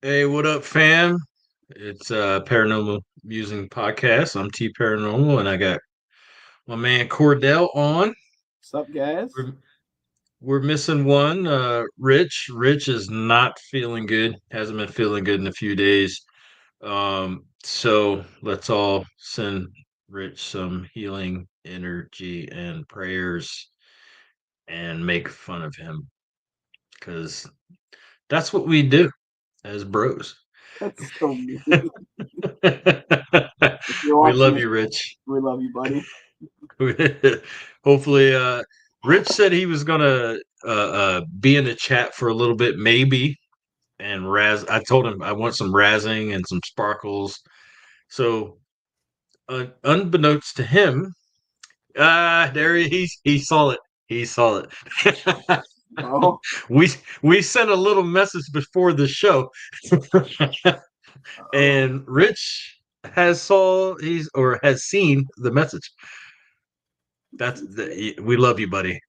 Hey, what up, fam? It's Paranormal Musing Podcast. I'm T Paranormal, and I got my man Cordell on. What's up, guys? We're, we're missing one. Rich. Rich is not feeling good. Hasn't been feeling good in a few days. So let's all send Rich some healing energy and prayers, and make fun of him because that's what we do as bros. That's so mean. If you're We watching love this, you, Rich. we love you, buddy. Hopefully, Rich said he was gonna be in the chat for a little bit, maybe. And I told him I want some razzing and some sparkles. So, unbeknownst to him, there he saw it. He saw it. Oh, we we sent a little message before the show, oh, and Rich has seen the message. We love you, buddy.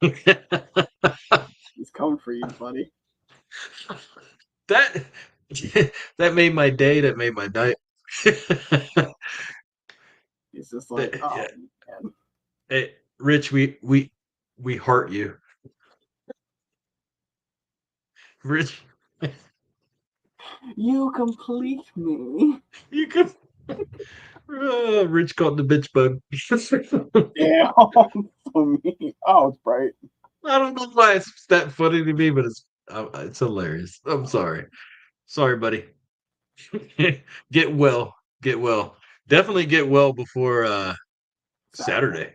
he's coming for you, buddy. That that made my day. That made my night. He's just like, oh Yeah. man, Hey, Rich, we heart you, Rich. you complete me. You could. Rich caught the bitch bug. Damn, so mean. Oh, it's bright. I don't know why it's that funny to me, but it's hilarious. I'm sorry, buddy. Get well, get well. Definitely get well before Saturday.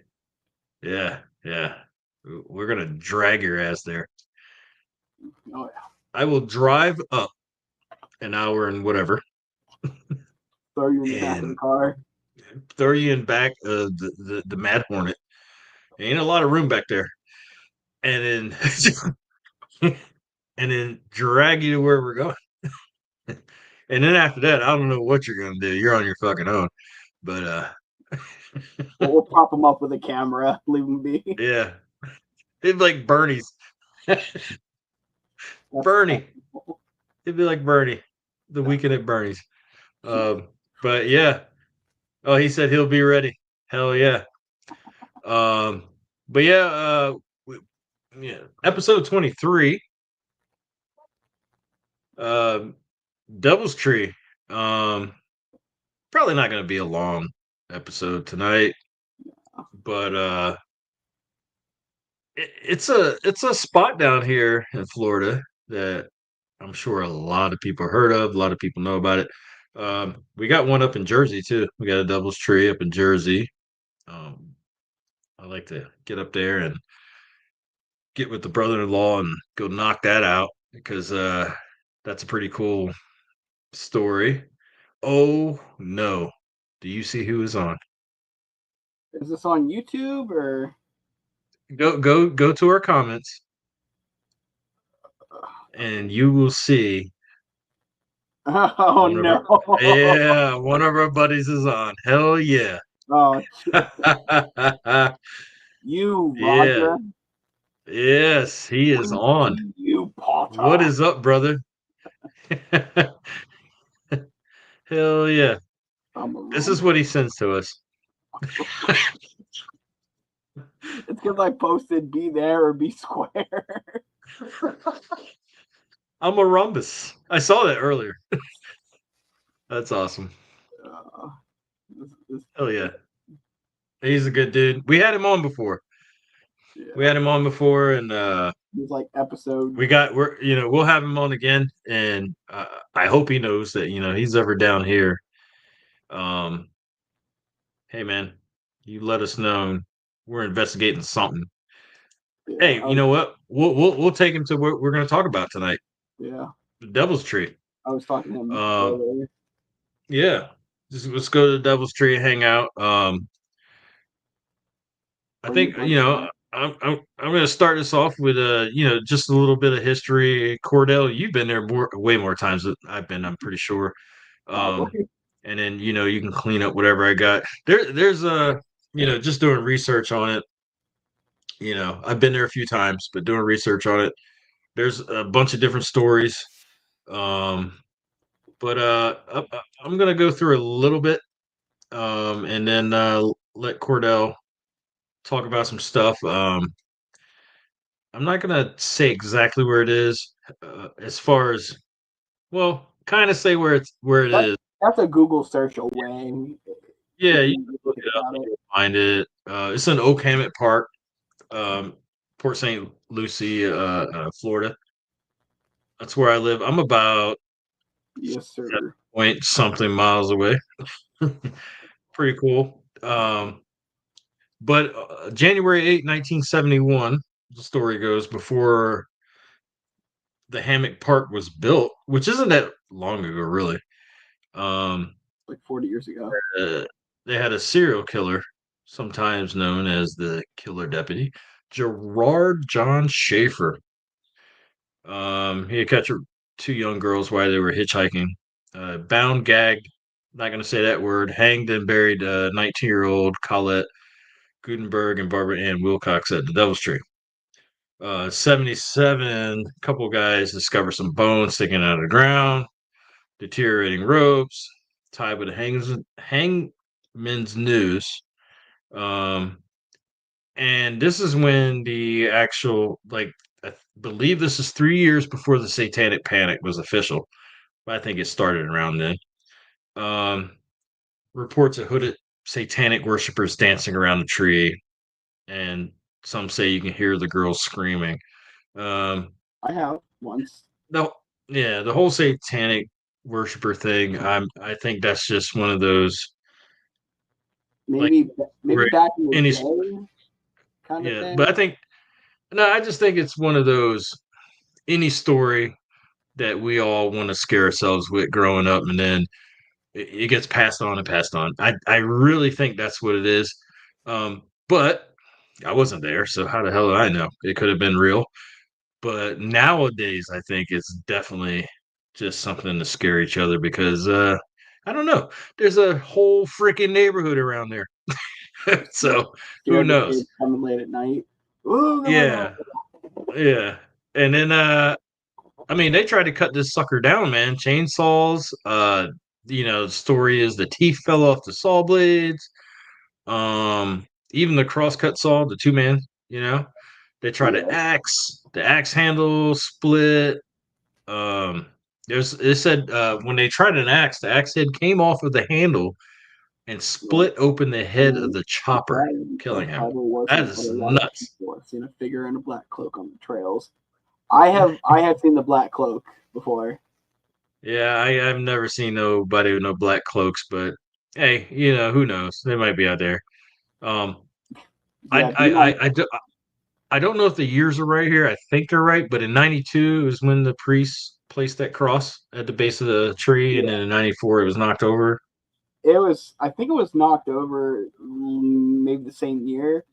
Yeah, yeah. We're gonna drag your ass there. Oh yeah, I will drive up an hour and whatever, throw you in the back of the and car. throw you in back of the Mad Hornet. Ain't a lot of room back there, and then and then drag you to where we're going. And then after that, I don't know what you're gonna do. You're on your fucking own. But We'll prop him up with a camera, leave him be. yeah, it'd be like Bernie's. Bernie. It'd be like Bernie, the weekend at Bernie's. But yeah. Oh, he said he'll be ready. Hell yeah. Um, but yeah, yeah, episode 23, um, Devil's Tree. Um, Probably not going to be a long episode tonight, but it's a spot down here in Florida that I'm sure a lot of people heard of. A lot of people know about it. We got one up in Jersey too. We got a Devil's Tree up in Jersey. Um, I like to get up there and get with the brother-in-law and go knock that out because that's a pretty cool story. Oh no. Do you see who is on? Is this on YouTube or? Go to our comments and you will see Oh one of our no! yeah, one of our buddies is on. Hell yeah. Oh, you Yeah. Roger. Yes, he is We on. see you, What Potter. is up, brother? Hell yeah. I'm a This is rumble. what he sends to us. It's because I posted be there or be square. I'm a rhombus. I saw that earlier. That's awesome. Uh, this, Hell yeah. He's a good dude. We had him on before. yeah. We had him on before, and It's like episode. we'll have him on again, and I hope he knows that he's ever down here. Um, hey man, you let us know. We're investigating something. Yeah, Hey, you know what? we'll take him to what we're going to talk about tonight, Yeah, the Devil's Tree. I was talking to him Um, earlier. yeah, let's go to the Devil's Tree and hang out. I Bring the think blanket in. I'm going to start this off with just a little bit of history. Cordell, you've been there way more times than I've been. I'm pretty sure. Um, Probably. and then you can clean up whatever I got. There's just doing research on it. I've been there a few times, but doing research on it, there's a bunch of different stories. Um, but I'm gonna go through a little bit, and then let Cordell talk about some stuff. I'm not gonna say exactly where it is, as far as well, kind of say where it That is. that's a Google search away Yeah, if you you can look think it up about and it. you'll find it. It's in Oak Park, um, Port St. Lucie, Florida. That's where I live. I'm about Yes, sir. point something miles away. Pretty cool. But January 8, 1971, the story goes, before the Hammock Park was built, which isn't that long ago, really. Um, Like 40 years ago. uh, they had a serial killer, sometimes known as the Killer Deputy, Gerard John Schaefer. He had captured two young girls while they were hitchhiking, bound, gagged, not going to say that word, hanged and buried 19-year-old Colette Gutenberg and Barbara Ann Wilcox at the Devil's Tree. 77, couple guys discover some bones sticking out of the ground, deteriorating ropes, tied with a hangman's noose. Um, and this is when the actual, like, I believe this is 3 years before the Satanic Panic was official. But I think it started around then. Um, Reports of hooded satanic worshippers dancing around the tree, and some say you can hear the girls screaming. Um, I have once. the yeah, the whole satanic worshiper thing. I think that's just one of those, like, Maybe where back in the any day kind of yeah, but I thing. think no, I just think it's one of those, any story that we all want to scare ourselves with growing up, and then it gets passed on and passed on. I really think that's what it is. But I wasn't there, so how the hell did I know? It could have been real. But nowadays, I think it's definitely just something to scare each other because I don't know. There's a whole freaking neighborhood around there, Yeah. so who Scare the knows? kids coming late at night. Oh, come on. Yeah, yeah. And then I mean, they tried to cut this sucker down, man. Chainsaws. The story is the teeth fell off the saw blades. Even the crosscut saw, the 2-man, they tried to Yeah. the axe handle split. Um, it said when they tried an axe, the axe head came off of the handle and Yeah. split open the I head of mean, the chopper, that killing him. probably That wasn't what is a lot of nuts. people have seen a figure in a black cloak on the trails. I have seen the black cloak before. Yeah, I've never seen nobody with no black cloaks, but hey, who knows? They might be out there. Um, Yeah, be nice. I don't know if the years are right here. I think they're right, but in '92 is when the priest placed that cross at the base of the tree, and Yeah, then in '94 it was knocked over. it was. I think it was knocked over maybe the same year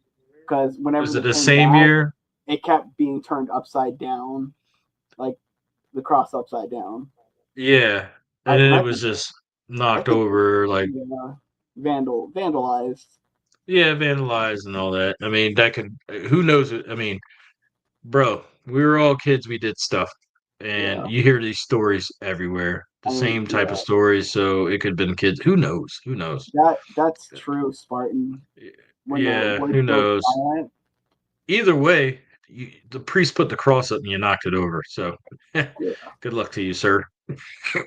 because whenever Was it they the came same back, year? it kept being turned upside down, like the cross upside down. Yeah, I and then and it I was think just I knocked think over, like, vandalized. yeah, vandalized and all that. I mean, that could, who knows? I mean, bro, we were all kids. We did stuff, and Yeah, you hear these stories everywhere, the I mean, same type of yeah, stories. So it could have been kids. Who knows? Who knows? that's true, Spartan. When the Yeah, words who go knows? silent, Either way, the priest put the cross up and you knocked it over. So yeah, good luck to you, sir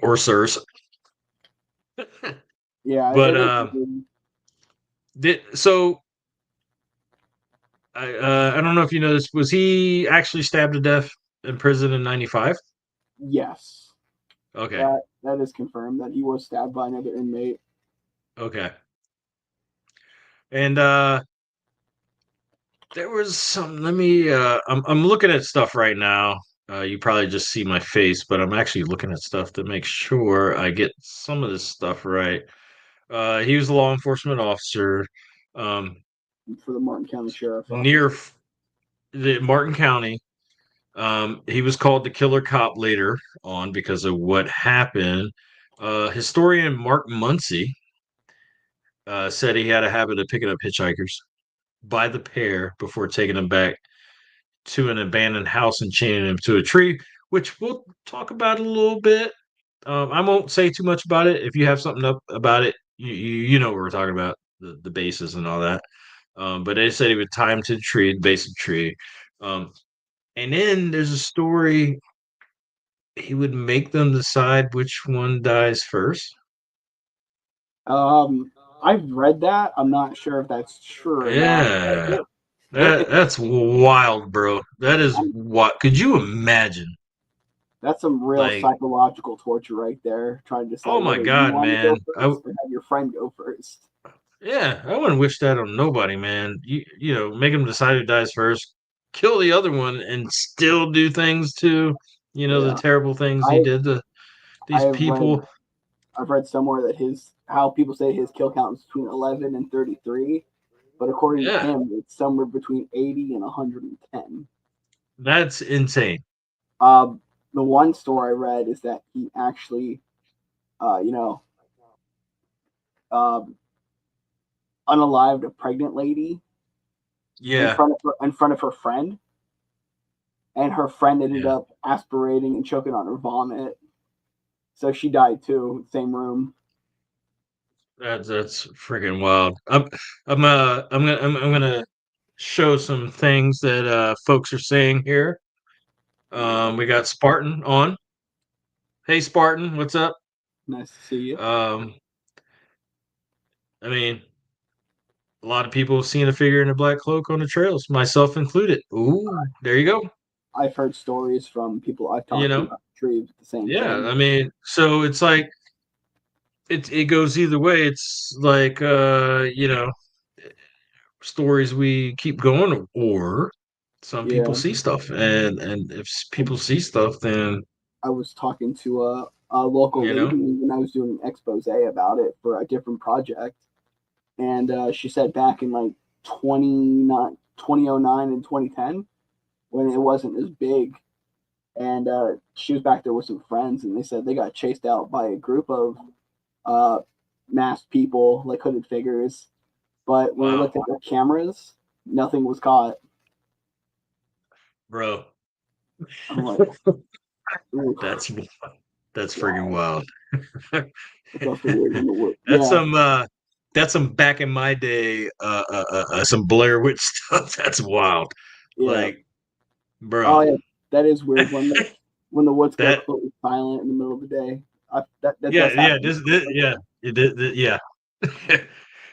or sirs. yeah, But it is. so I don't know if you know this. Was he actually stabbed to death in prison in '95? Yes, Okay, that is confirmed that he was stabbed by another inmate. okay. And There was some. Let me. I'm looking at stuff right now. You probably just see my face, but I'm actually looking at stuff to make sure I get some of this stuff right. He was a law enforcement officer, um, for the Martin County Sheriff's near Office. the Martin County. He was called the killer cop later on because of what happened. Historian Mark Muncy said he had a habit of picking up hitchhikers by the pair before taking them back to an abandoned house and chaining them to a tree, which we'll talk about a little bit. I won't say too much about it. If you have something up about it, you know what we're talking about, the bases and all that. But they said he would tie him to the tree, the base of the tree. Um, and then there's a story he would make them decide which one dies first. I've read that. I'm not sure if that's true or not. Yeah, It's that's wild, bro. That is um, what. Could you imagine? that's some real Like, psychological torture right there. Trying to oh decide my whether you God, want to go man. first or have your friend go first. Yeah, I wouldn't wish that on nobody, man. You know, make them decide who dies first, kill the other one, and still do things to, the Yeah, terrible things he I did to these I've read people. I've read somewhere that his how people say his kill count is between 11 and 33, but according to Yeah, him, it's somewhere between 80 and 110. that's insane. Um, the one story I read is that he actually, uh, you know, um, unalived a pregnant lady Yeah, in front of her friend, and her friend ended yeah, up aspirating and choking on her vomit, so she died too. Same room. that's freaking wild. I'm gonna show some things that folks are saying here. We got Spartan on. Hey, Spartan, what's up? Nice to see you. Um, I mean, a lot of people have seen a figure in a black cloak on the trails, myself included. Ooh, there you go. I've heard stories from people I've You talked to know, about retrieved the same yeah. thing. I mean, so it's like it goes either way. It's like stories we keep going, or some people Yeah, see stuff, and if people see stuff, then I was talking to a local you lady know, when I was doing an expose about it for a different project, and she said back in like 2009 and 2010 when it wasn't as big, and she was back there with some friends, and they said they got chased out by a group of uh, masked people, like hooded figures. But when they wow, looked at their cameras, nothing was caught. bro, I'm like, ooh, that's that's freaking wow, wild. it's also weird when the word, That's yeah, some that's some back in my day some Blair Witch stuff. That's wild. yeah. Like, bro, Oh yeah, that is weird when the woods go that completely silent in the middle of the day. That yeah, does yeah, happen. this yeah,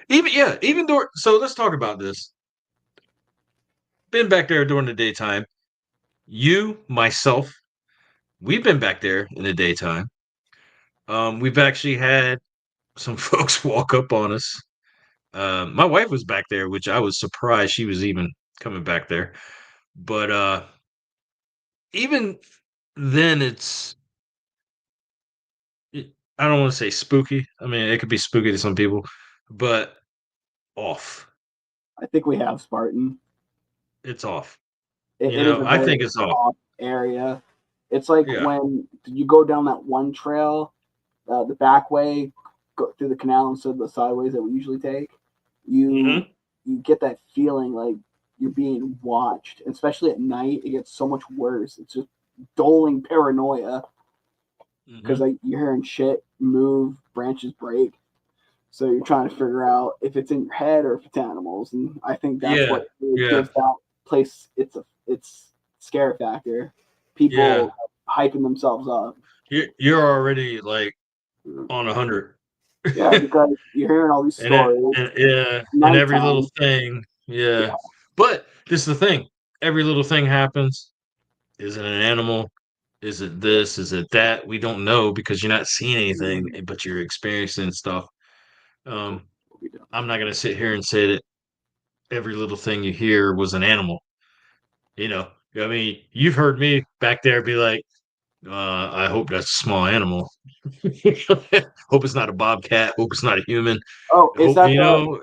yeah. Even though, so let's talk about this. Been back there during the daytime. You, myself, we've been back there in the daytime. We've actually had some folks walk up on us. My wife was back there, which I was surprised she was even coming back there. But even then, I don't want to say spooky. I mean, it could be spooky to some people, but off. I think we have Spartan. It's off. It is a I very think it's off. off area. It's like Yeah. when you go down that one trail, the back way, go through the canal instead of the sideways that we usually take. You Hmm. you get that feeling like you're being watched, especially at night. It gets so much worse. It's just doling paranoia because Hmm. like you're hearing shit move, branches break. So you're trying to figure out if it's in your head or if it's animals, and I think that's Yeah. what really Yeah. gives that place its scare factor. Yeah. People hyping themselves up. You're already like on 100. Yeah, because you're hearing all these stories. And yeah, and every little Nighttime. thing. Yeah. Yeah, But this is the thing. Every little thing happens. Is it an animal? Is it this? Is it that? We don't know because you're not seeing anything, but you're experiencing stuff. Um, I'm not gonna sit here and say that every little thing you hear was an animal. You know, I mean, you've heard me back there be like, I hope that's a small animal. Hope it's not a bobcat. Hope it's not a human. Oh, is Hope, that you the know,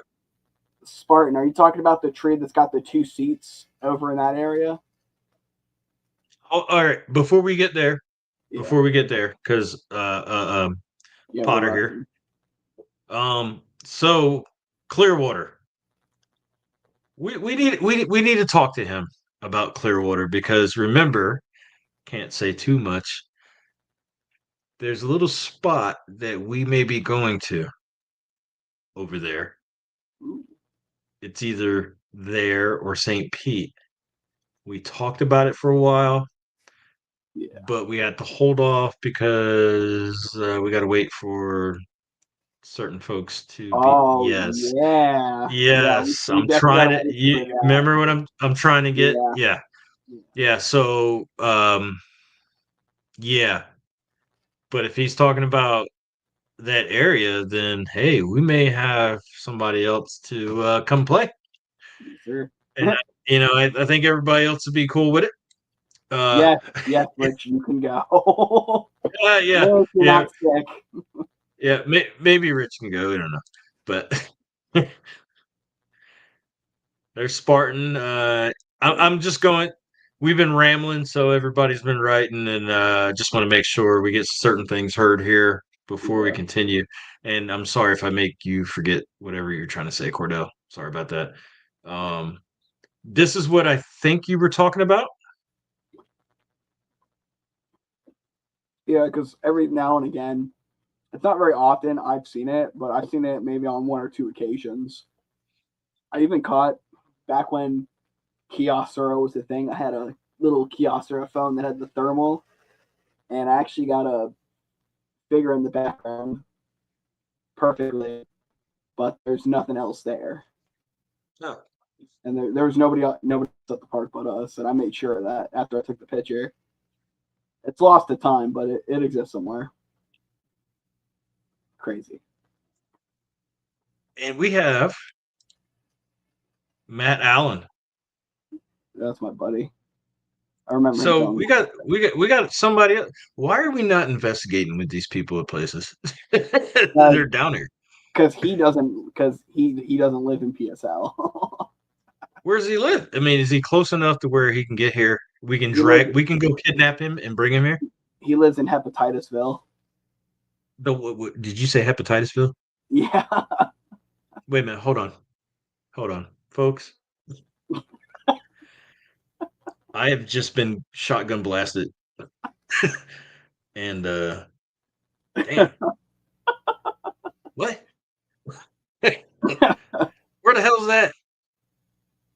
Spartan? Are you talking about the tree that's got the two seats over in that area? oh, all right. Yeah, Before we get there, because yeah, we're Potter here. rushing. So Clearwater, we need to talk to him about Clearwater because remember, can't say too much. There's a little spot that we may be going to over there. Ooh, It's either there or St. Pete. We talked about it for a while, yeah. but we had to hold off because we got to wait for certain folks to be. Oh Yes, yeah, yeah. yes. We I'm definitely trying gotta to. wait You for that. remember what I'm trying to get? Yeah, Yeah, yeah. yeah. So, yeah. But if he's talking about that area, then hey, we may have somebody else to come play. Yes, sir. And I think everybody else would be cool with it. Uh, Yes, yes, Rich, you can go. yeah, If you're yeah, not sick. yeah. Maybe Rich can go. I don't know, but there's Spartan. I'm just going. We've been rambling, so everybody's been writing, and just want to make sure we get certain things heard here before we Yeah. continue. And I'm sorry if I make you forget whatever you're trying to say, Cordell. Sorry about that. Um, this is what I think you were talking about. Yeah, because every now and again, it's not very often I've seen it, but I've seen it maybe on one or two occasions. I even caught back when Kyocera was a thing. I had a little Kyocera phone that had the thermal, and I actually got a figure in the background perfectly, but there's nothing else there. No. And there was nobody else at the park but us. And I made sure of that after I took the picture. It's lost to time, but it exists somewhere. Crazy. And we have Matt Allen. That's my buddy. I remember him So telling me we got somebody else. Why are we not investigating with these people at places? because They're down here. he doesn't live in PSL. Where does he live? I mean, is he close enough to where he can get here? he lives We can go kidnap him and bring him here. he lives in Hepatitisville. Did you say Hepatitisville? Yeah. Wait a minute. Hold on, folks. I have just been shotgun blasted, and damn, what? Where the hell is that?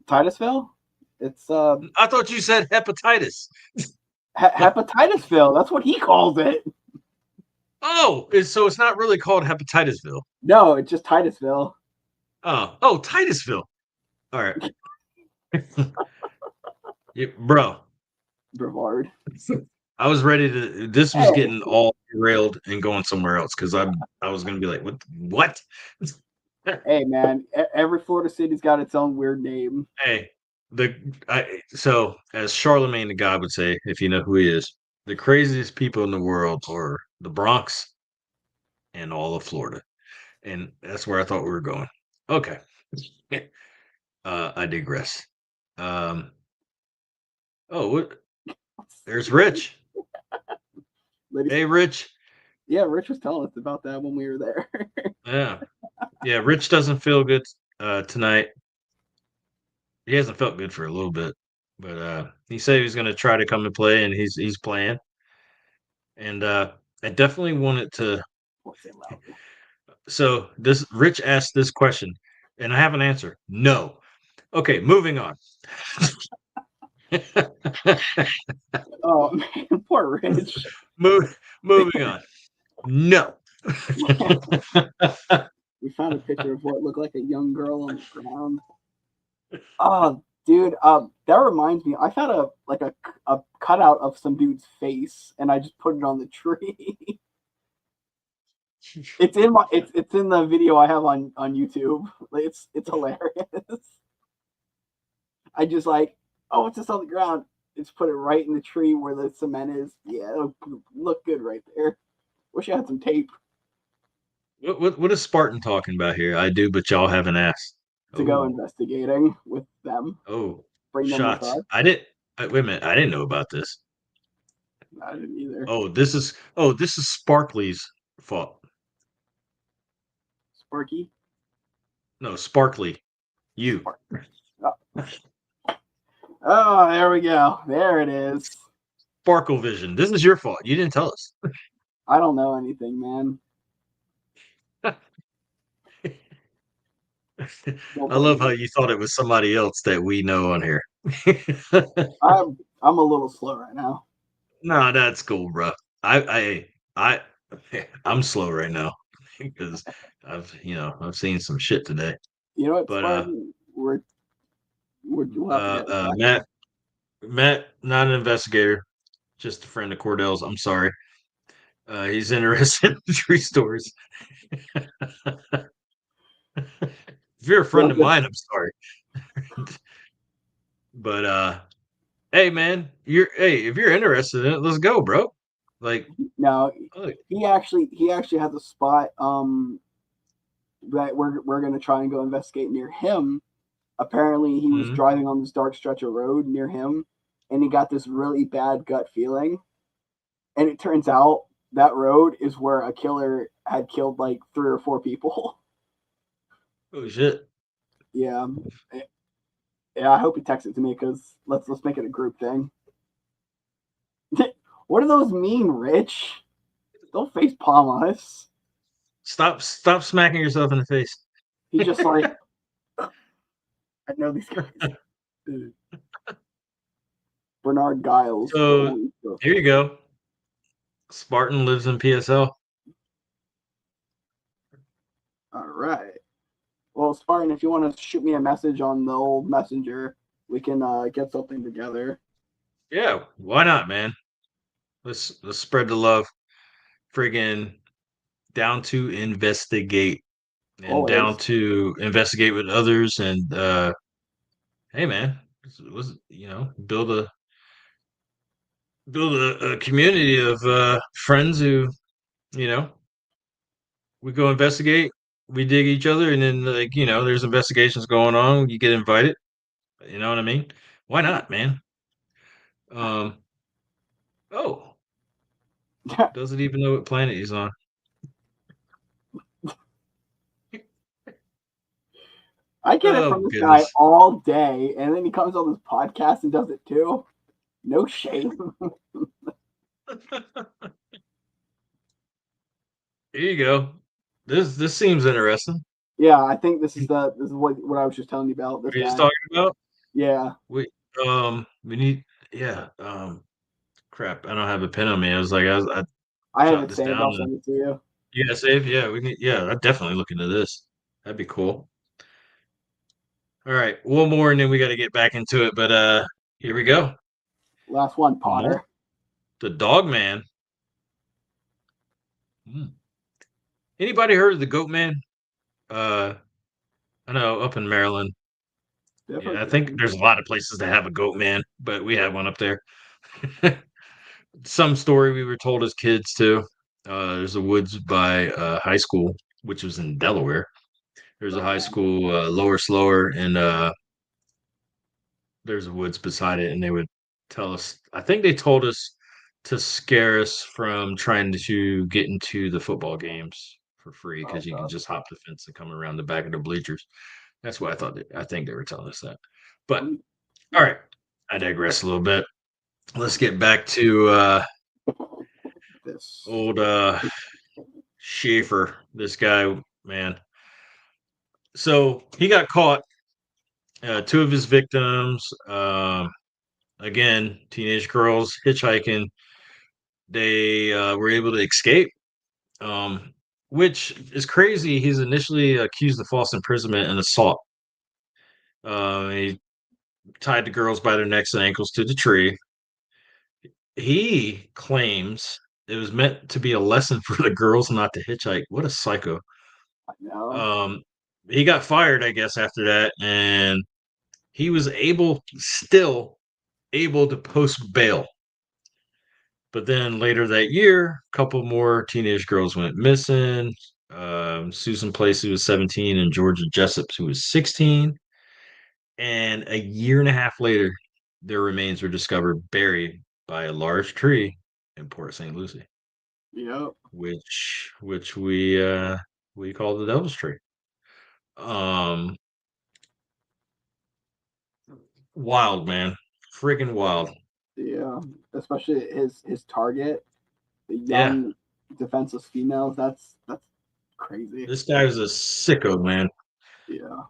Titusville? It's I thought you said hepatitis. Hepatitisville. That's what he calls it. Oh, so it's not really called Hepatitisville. No, it's just Titusville. Oh, Titusville. All right, yeah, bro. Brevard. I was ready to. This was Hey, getting all derailed and going somewhere else because I was gonna be like, what? What? hey, man. Every Florida city's got its own weird name. Hey, so as Charlemagne the God would say, if you know who he is, the craziest people in the world are the Bronx and all of Florida, and that's where I thought we were going. Okay, I digress. Um, oh, what? There's Rich. Ladies, Hey, Rich. yeah, Rich was telling us about that when we were there. Yeah, yeah. Rich doesn't feel good tonight. He hasn't felt good for a little bit, but he said he was going to try to come and play, and he's playing. And I definitely wanted to. We'll say loudly. So this Rich asked this question, and I have an answer. No. Okay, moving on. Oh man, poor Rich. Moving on. No. We found a picture of what looked like a young girl on the ground. Oh, dude, that reminds me. I found a cutout of some dude's face, and I just put it on the tree. It's in the video I have on YouTube. It's hilarious. I just like, oh, it's just on the ground. Just put it right in the tree where the cement is. Yeah, it'll look good right there. Wish I had some tape What is Spartan talking about here? I do, but y'all haven't asked. to go Oh, investigating with them. oh, Bring them with shots. us. I didn't. Wait a minute. I didn't know about this. I didn't either. Oh, this is Sparkly's fault. Sparky? No, Sparkly. You. Spark. Oh. Oh, there we go. There it is. Sparkle Vision. This is your fault. You didn't tell us. I don't know anything, man. Don't I blame love how me. you thought it was somebody else that we know on here. I'm a little slow right now. No, that's cool, bro. I I'm slow right now because I've seen some shit today. You know what, But Spartan? We'll have to get in touch. Matt, not an investigator, just a friend of Cordell's. I'm sorry. He's interested in tree stories. If you're a friend of mine, I'm sorry. But hey man, if you're interested in it, let's go, bro. Like, No, look, he actually has a spot that we're gonna try and go investigate near him. Apparently, he was mhm. driving on this dark stretch of road near him, and he got this really bad gut feeling. And it turns out that road is where a killer had killed like 3 or 4 people. Oh shit. Yeah, yeah. I hope he texts it to me because let's make it a group thing. What do those mean, Rich? Don't face palm us. Stop smacking yourself in the face. He just like I know these guys. Bernard Giles. So Holy here you go. Spartan lives in PSL. all right. Well, Spartan, if you want to shoot me a message on the old messenger, we can get something together. Yeah, why not, man? Let's spread the love. Friggin' down to investigate and down Always. to investigate with others and hey man, was build a community of friends who, you know, we go investigate, we dig each other, and then like, there's investigations going on, you get invited. You know what I mean? Why not, man? Um, oh, doesn't even know what planet he's on. I get it Oh from this guy goodness. all day, and then he comes on this podcast and does it too. No shame. Here you go. This seems interesting. Yeah, I think this is what I was just telling you about. This What are you guy. talking about? Yeah, We we need yeah, crap. I don't have a pen on me. I I have jot it this saved. down I'll and send it to you. yeah, save. Yeah, we need I'd definitely look into this. That'd be cool. All right, one more and then we gotta get back into it. But here we go. Last one, Mark Potter. the Dog Man. Hmm. Anybody heard of the Goat Man? Uh I know up in Maryland. I've heard Yeah, I the think name. there's a lot of places that have a goat man, but we have one up there. Some story we were told as kids too. There's a woods by high school, which was in Delaware. There's a Oh high man, school lower slower, and there's a woods beside it, and they would tell us. I think they told us to scare us from trying to get into the football games for free oh because you could god. just hop the fence and come around the back of the bleachers. That's what I thought. I think they were telling us that. But all right, I digress a little bit. Let's get back to This. old Schaefer. This guy, man. So he got caught. Two of his victims, again, teenage girls hitchhiking. They were able to escape, um, which is crazy. He's initially accused of false imprisonment and assault. He tied the girls by their necks and ankles to the tree. He claims it was meant to be a lesson for the girls not to hitchhike. What a psycho. I know. Um, he got fired, I guess, after that, and he was still able to post bail. But then later that year, a couple more teenage girls went missing. Susan Place, who was 17, and Georgia Jessup, who was 16. And a year and a half later, their remains were discovered buried by a large tree in Port St. Lucie, Yep. which we call the Devil's Tree. Um, Wild, man, freaking wild. Yeah. Especially his target, the Yeah, young defenseless females. That's crazy. this guy was a sicko, man. Yeah.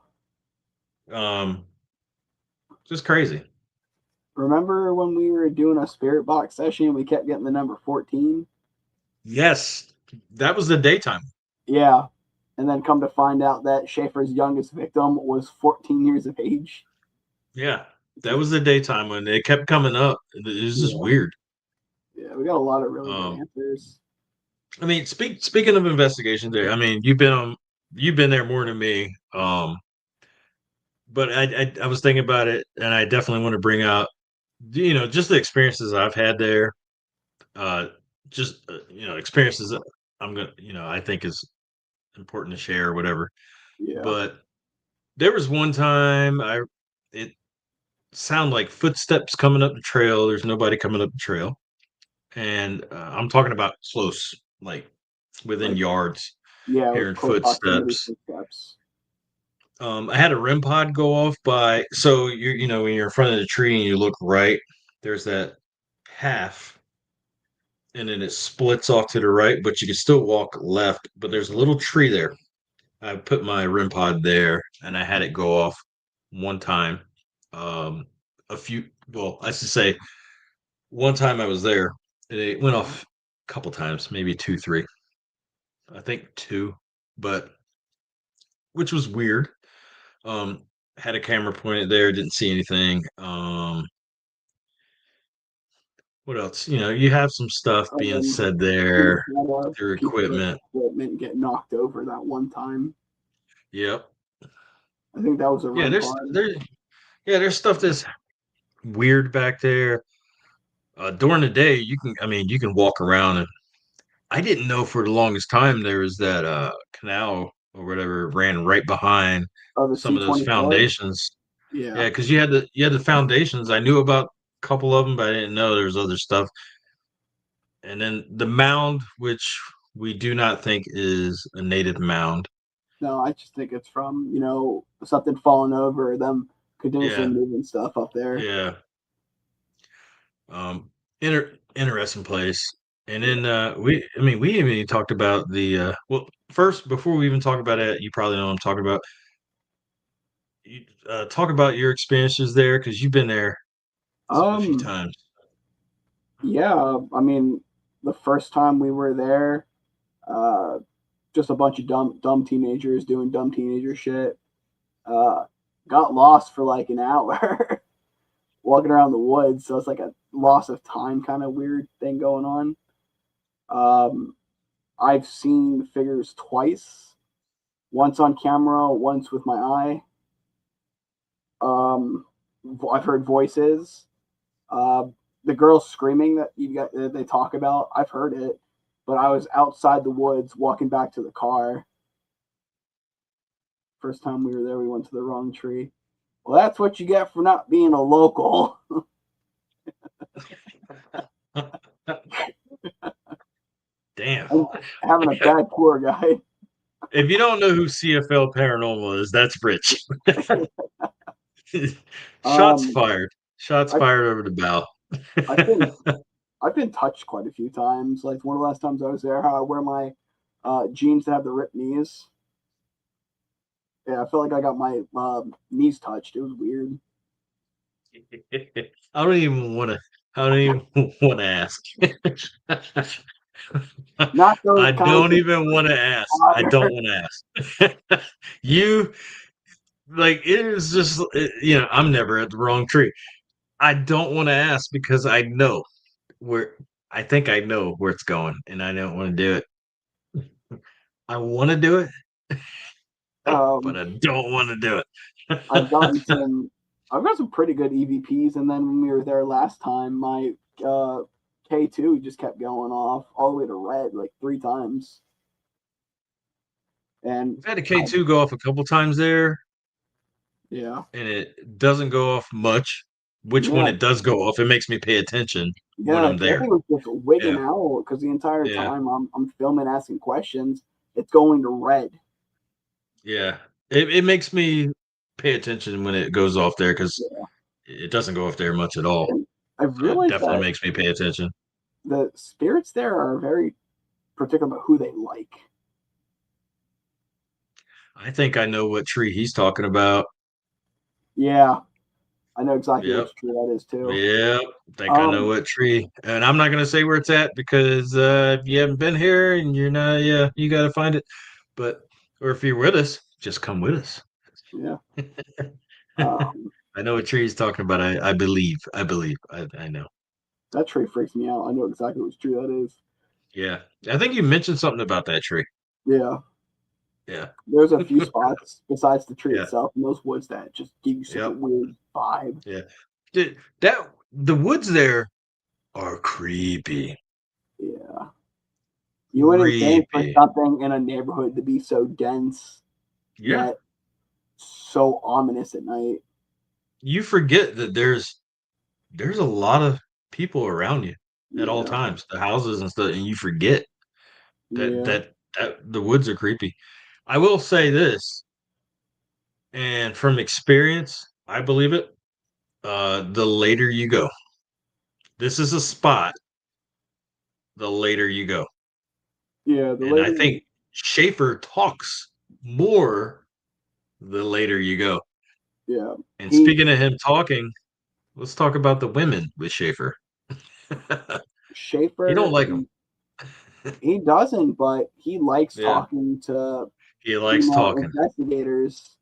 Um, just crazy. Remember when we were doing a spirit box session? We kept getting the number 14. Yes, that was the daytime. Yeah. And then come to find out that Schaefer's youngest victim was 14 years of age. Yeah, that Just was the daytime when it kept coming up. It was just yeah, weird. yeah. We got a lot of really good Um, answers. I mean, speaking of investigation there, I mean, you've been there more than me. But I was thinking about it, and I definitely want to bring out, just the experiences I've had there. Uh, just experiences that I'm gonna, I think is important to share or whatever. Yeah. But there was one time it sounded like footsteps coming up the trail. There's nobody coming up the trail, and I'm talking about close, like within Like yards, yeah, it was hearing close proximity footsteps. footsteps. I had a REM pod go off by, so when you're in front of the tree and you look right, there's that path, and then it splits off to the right, but you can still walk left. But there's a little tree there. I put my REM pod there, and I had it go off one time. Um, I should say, one time I was there, and it went off a couple times, maybe two, three. I think two, but which was weird. Um, had a camera pointed there, didn't see anything. What else? You have some stuff being Um, said we there had through pieces of equipment. equipment get knocked over that one time. Yep. I think that was a Yeah, REM pod. there's stuff that's weird back there. During the day, you can walk around, and I didn't know for the longest time there was that canal or whatever ran right behind Oh, the some of those C-24. foundations. Yeah. Yeah, because you had the foundations. I knew about a couple of them, but I didn't know there was other stuff. And then the mound, which we do not think is a native mound. No, I just think it's from something falling over, them continuously Yeah, moving stuff up there. yeah. Um, interesting place. And Yeah. then we even talked about the well, first before we even talk about it, you probably know what I'm talking about. You talk about your experiences there because you've been there a few Um. times. Yeah. I mean, the first time we were there, uh, just a bunch of dumb teenagers doing dumb teenager shit. Uh, got lost for like an hour walking around the woods, so it's like a loss of time kind of weird thing going on. Um, I've seen figures twice, once on camera, once with my eye. Um, I've heard voices. Uh, the girl screaming that they talk about, I've heard it, but I was outside the woods walking back to the car. First time we were there, we went to the wrong tree. Well, that's what you get for not being a local. Damn. And having a bad tour guide. If you don't know who CFL Paranormal is, that's Rich. Shots Um, fired. Shots I've fired over the bow. I've been I've been touched quite a few times. Like one of the last times I was there, how I wear my jeans that have the ripped knees. Yeah, I felt like I got my knees touched. It was weird. I don't even want to. I don't even want to ask. Not those I kinds don't of even want to ask. I don't water. want to ask. You like it is just I'm never at the wrong tree. I don't want to ask because I know where I think I know where it's going, and I don't want to do it. I want to do it, but Um, I don't want to do I've gotten it. some I've got some pretty good EVPs, and then when we were there last time, my K2 just kept going off all the way to red like 3 times, and I've had a I, K2 go off a couple times there, yeah, and it doesn't go off much. Which when yeah, it does go off, it makes me pay attention when yeah. I'm 'Cause that there. thing was just wigging Yeah, out because the entire yeah, time I'm filming, asking questions, it's going to red. yeah. It makes me pay attention when it goes off there because Yeah. it doesn't go off there much at all. And I've So it realized definitely that makes me pay attention. the spirits there are very particular about who they like. I think I know what tree he's talking about. Yeah, I know exactly Yep. which tree that is too. Yep. Think I know Um, what tree. And I'm not gonna say where it's at because if you haven't been here and you're not, yeah, you gotta find it. But or if you're with us, just come with us. yeah. Um, I know what tree he's talking about. I believe. I believe. I know. that tree freaks me out. I know exactly which tree that is. Yeah. I think you mentioned something about that tree. Yeah, Yeah. there's a few spots besides the tree Yeah. itself in those woods that just give you such a Yep. weird vibe. Yeah. Dude, that the woods there are creepy. Yeah, you wouldn't think for Creepy. something in a neighborhood to be so dense Yeah. yet so ominous at night. You forget that there's a lot of people around you at all Yeah, times, the houses and stuff, and you forget that yeah, that the woods are creepy. I will say this, and from experience, I believe it. The later you go, this is a spot. The later you go, yeah. The and I later, think Schaefer talks more the later you go. yeah, And he speaking of him talking, let's talk about the women with Schaefer. He don't Schaefer, like them. he doesn't, but he likes Yeah, talking to he likes female talking. investigators.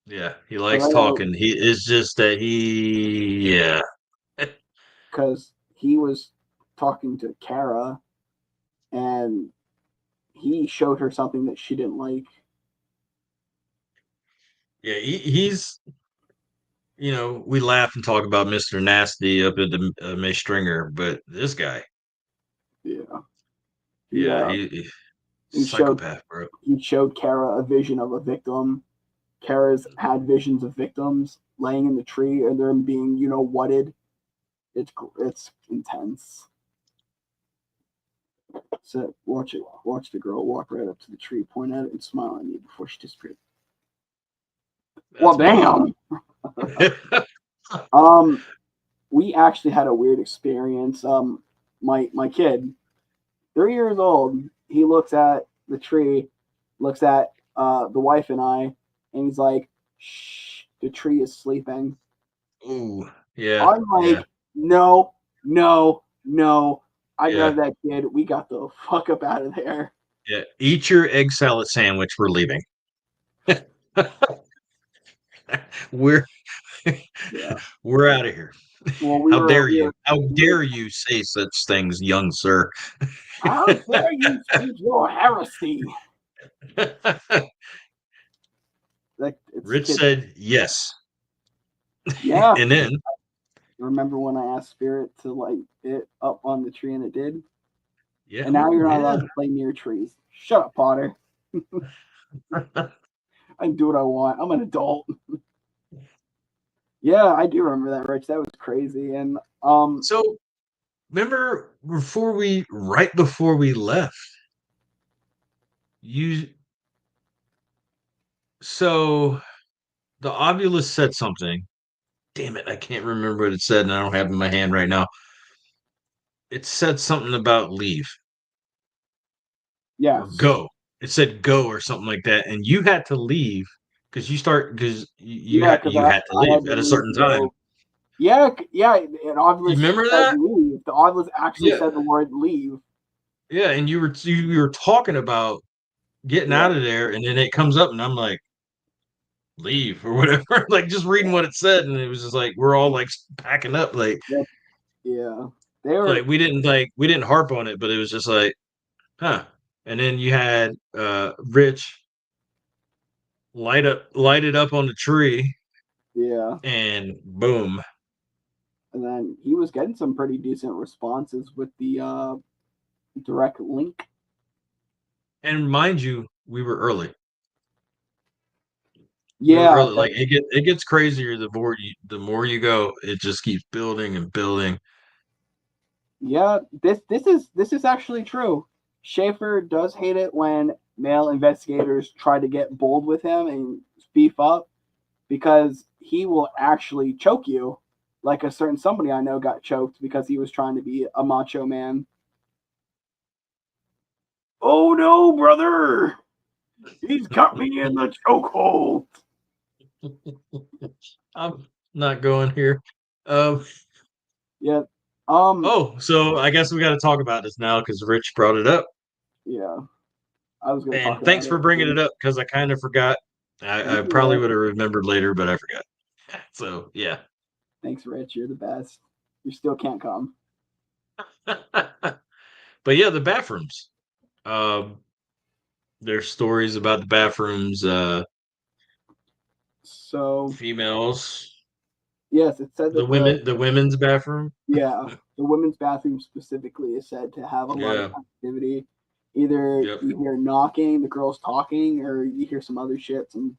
Yeah, he Because likes I know, talking. He is just that he, yeah, because he was talking to Kara, and he showed her something that she didn't like. yeah. He's, we laugh and talk about Mister Nasty up at the May Stringer, but this guy, Yeah, he yeah, uh he he showed psychopath, bro. he showed Kara a vision of a victim. Kara's had visions of victims laying in the tree and them being, whatted. It's intense. So watch it. Watch the girl walk right up to the tree, point at it, and smile at me before she disappeared. Well, That's wild. damn. Um, we actually had a weird experience. My kid, 3 years old, he looks at the tree, looks at the wife and I, and he's like, "Shh, the tree is sleeping." Ooh, yeah, I'm yeah, like, "No, no, no." I yeah, grabbed that kid. We got the fuck up out of there. yeah. Eat your egg salad sandwich. We're leaving. we're Yeah. we're out of here. Well, How dare we you? were, How we were. dare you say such things, young sir? How dare you speak your heresy? Like it's Rich kid. said yes. Yeah. And then, Remember when I asked Spirit to light it up on the tree and it did? yeah, And now oh, you're not yeah. allowed to play near trees. Shut up, Potter. I can do what I want. I'm an adult. Yeah, I do remember that, Rich. That was crazy. And So, remember right before we left, you, so the Ovilus said something. Damn it, I can't remember what it said, and I don't have it in my hand right now. It said something about leave or yes, go. It said go or something like that, and you had to leave because you yeah, had because you had to I leave had to at a leave certain to time. go. Yeah, yeah. And You Ovilus remember said that? leave. The Ovilus actually Yeah, said the word leave. yeah. And you were talking about getting Yeah, out of there, and then it comes up, and I'm like, leave or whatever. Like just reading what it said, and it was just like we're all like packing up, yeah, yeah. They were. like we didn't harp on it, but it was just like, huh. And then you had Rich light it up on the tree, Yeah. and boom. And then he was getting some pretty decent responses with the direct link. And mind you, we were early. We were Yeah, early. Like it gets crazier the more you go. It just keeps building and building. yeah. This is actually true. Schaefer does hate it when male investigators try to get bold with him and beef up because he will actually choke you. Like a certain somebody I know got choked because he was trying to be a macho man. Oh no, brother! He's got me in the chokehold. I'm not going here. Um, Yeah. Um. oh, so I guess we got to talk about this now because Rich brought it up. Yeah. I was going to talk And about thanks for it bringing too. it up because I kind of forgot. Thank I you, probably Rich. would have remembered later, but I forgot. So yeah. Thanks, Rich. You're the best. You still can't come. But yeah, the bathrooms. Um, there's stories about the bathrooms. So Females, yes, it said that the women's bathroom. yeah, the women's bathroom specifically is said to have a lot of Yeah. activity. Either Yep. you hear knocking, the girls talking, or you hear some other shit, some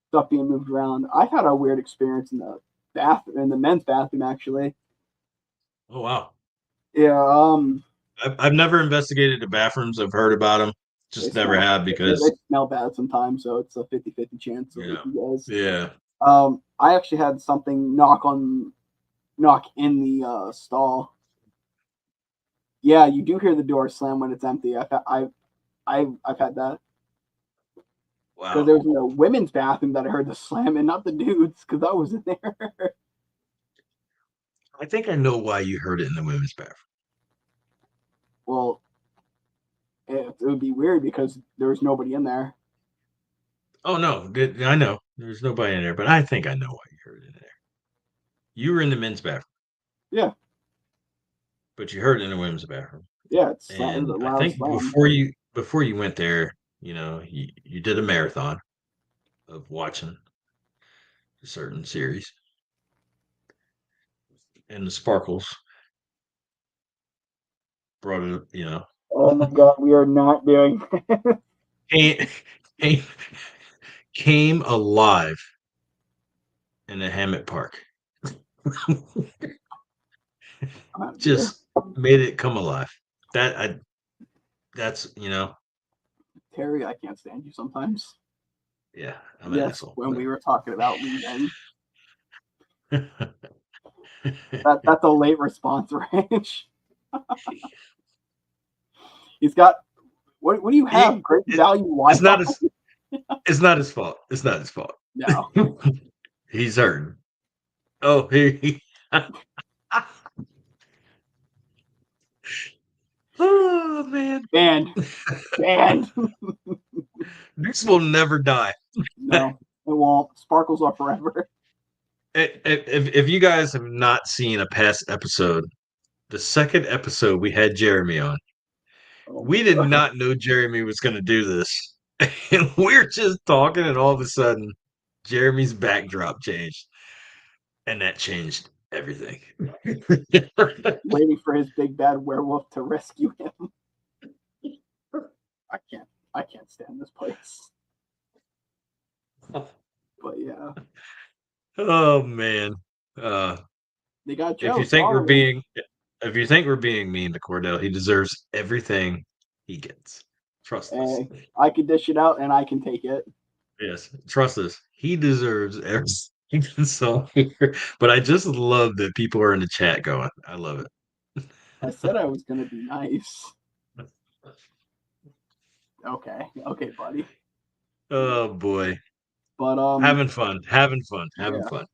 stuff being moved around. I've had a weird experience in the bathroom, in the men's bathroom actually. Oh wow. Yeah, I've never investigated the bathrooms. I've heard about them. they Just never smell have they because smell bad sometimes, so it's a 50-50 chance you with know. you guys. Yeah. I actually had something knock in the stall. Yeah, you do hear the door slam when it's empty. I've had that because Wow. there was a women's bathroom that I heard the slam and not the dudes because I was in there. I think I know why you heard it in the women's bathroom. Well, it would be weird because there was nobody in there. Oh no, I know. There's nobody in there, but I think I know why you heard it in there. You were in the men's bathroom, Yeah, but you heard it in the women's bathroom. yeah, it was a And I loud think slam. before you went there, you did a marathon of watching a certain series, and the sparkles brought it. Oh my god, we are not doing. Came, came, came alive in the Hammett Park. I'm out of beer. Just made it come alive. That I that's Terry, I can't stand you sometimes. yeah, I'm an Yes, asshole. when we were talking about leaving, that's a late response range. He's got what do you have? He, Great it, value it's Wi-Fi? not his it's not his fault. It's not his fault. No, He's hurting. Oh, oh man, banned, banned. this will never die. No, it won't. Sparkles are forever. If you guys have not seen a past episode, the second episode we had Jeremy on. Oh my We did god, not know Jeremy was going to do this. And we're just talking, and all of a sudden, Jeremy's backdrop changed. And that changed everything. waiting for his big bad werewolf to rescue him. I can't, I can't stand this place. But yeah, Oh man. Uh they got if you Joe. think we're Sorry. being if you think we're being mean to Cordell, he deserves everything he gets. Trust us. Hey, I can dish it out and I can take it. Yes, trust us. He deserves everything. So, but I just love that people are in the chat going. I love it. I said I was gonna be nice. Okay, okay, buddy. Oh boy. But Having fun. Having fun. Having yeah. fun.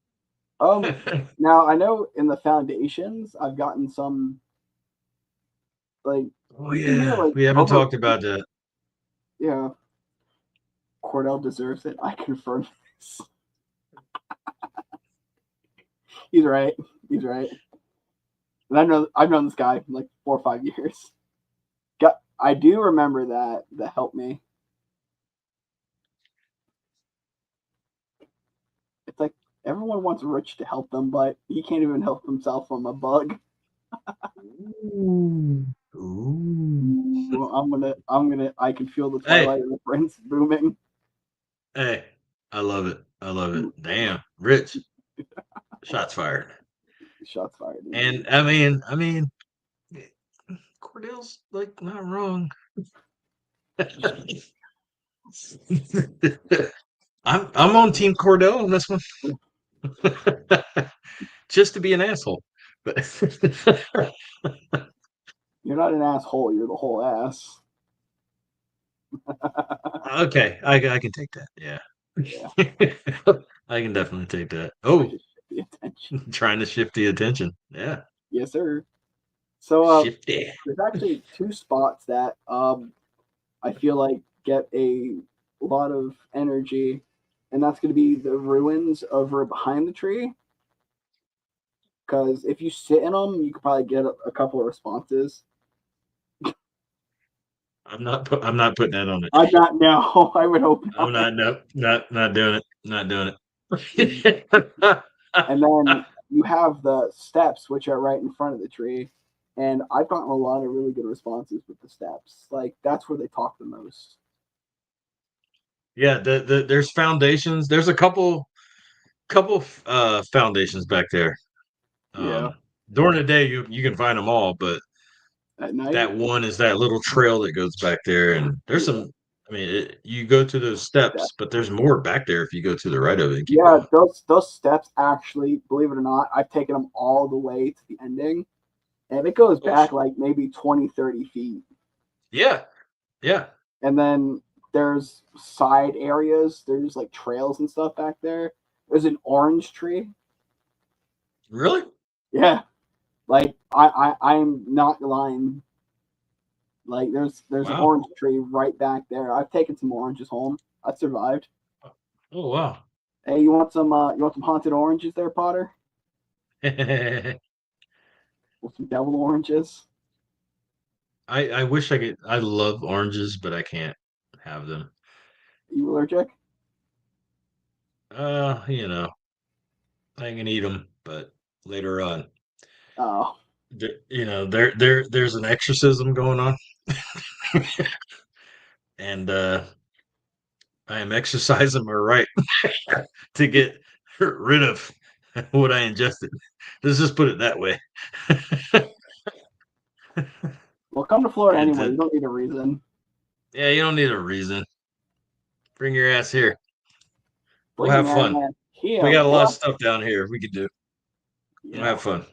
Um, Now I know in the foundations I've gotten some like Oh you can hear yeah. like We haven't over talked about that. yeah. Cordell deserves it. I confirm this. He's right. He's right. And I've known this guy for like 4 or 5 years. I do remember that helped me. It's like Everyone wants Rich to help them, but he can't even help himself from a bug. Ooh. Ooh. Ooh, I can feel the Hey, Twilight of the Prince booming. hey, I love it. I love it. Damn, Rich, shots fired. Shots fired, And indeed. Cordell's like not wrong. I'm on Team Cordell on this one. Just to be an asshole. But You're not an asshole. You're the whole ass. okay, I can take that. Yeah. Yeah, I can definitely take that. try Oh, to shift the attention. trying to shift the attention. Yeah. Yes, sir. So, Shifty. there's actually two spots that I feel like get a lot of energy, and that's going to be the ruins over behind the tree. Because if you sit in them, you could probably get a couple of responses. I'm not putting that on the I'm tree. not now. I would hope I'm not. not no not doing it. Not doing And it. then you have the steps, which are right in front of the tree. And I've gotten a lot of really good responses with the steps. Like that's where they talk the most. Yeah, there's foundations. There's a couple foundations back there. Yeah. Um During the day you can find them all, but At night, that one is that little trail that goes back there, and there's yeah. some. I mean, you go to those steps, Steps. but there's more back there if you go to the right of it and keep Yeah, going. those steps actually, believe it or not, I've taken them all the way to the ending. And it goes Oh, back like maybe 20, 30 feet. yeah, yeah. And then there's side areas. There's like trails and stuff back there. There's an orange tree. Really? Yeah. Like I'm not lying. Like there's an Wow. orange tree right back there. I've taken some oranges home. I survived. Oh, wow. Hey, you want some haunted oranges there, Potter? With some devil oranges? I wish I could. I love oranges, but I can't have them. You allergic? You know, I can eat them, but later on, Oh. there's an exorcism going on, and I am exercising my right to get rid of what I ingested. Let's just put it that way. Well, come to Florida And anyway. You don't need a reason. yeah, you don't need a reason. Bring your ass here. We'll Bring have that fun. ass here, We got a lot of boy. stuff down here we could do. We'll Yeah. have fun.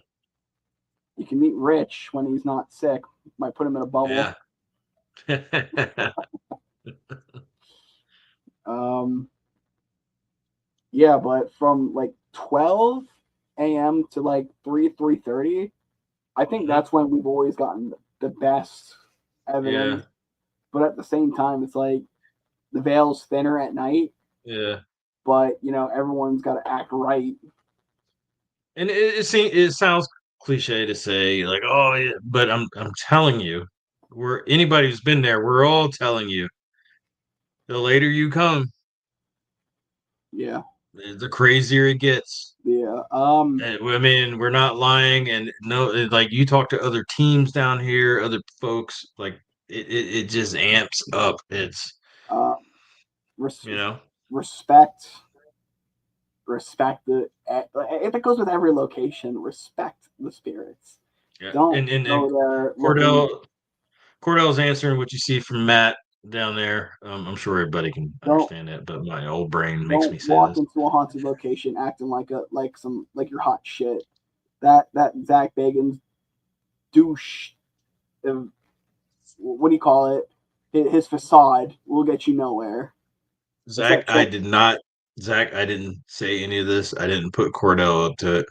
You can meet Rich when he's not sick. Might put him in a bubble. Yeah. Um, yeah, but from like 12 a.m. to like 3:30, I think Mhm. that's when we've always gotten the best Yeah. evidence. But at the same time, it's like the veil's thinner at night, Yeah. but everyone's got to act right. And it sounds cliche to say like, oh, yeah, but I'm telling you, we're anybody who's been there, we're all telling you, the later you come, Yeah, the crazier it gets. yeah. I mean, we're not lying, and no, like you talk to other teams down here, other folks, like it just amps up. It's Uh, res- you know, respect, respect the. If it goes with every location, respect the spirits. yeah, Don't and go there looking. Cordell Cordell's answering what you see from Matt down there. I'm sure everybody can Don't understand that, but my old brain makes don't me say walk this. into a haunted location acting like you're hot shit. That Zach Bagans douche. What do you call it? His facade will get you nowhere. It's Zach, that I trick. did not. Zach, I didn't say any of this. I didn't put Cordell up to it.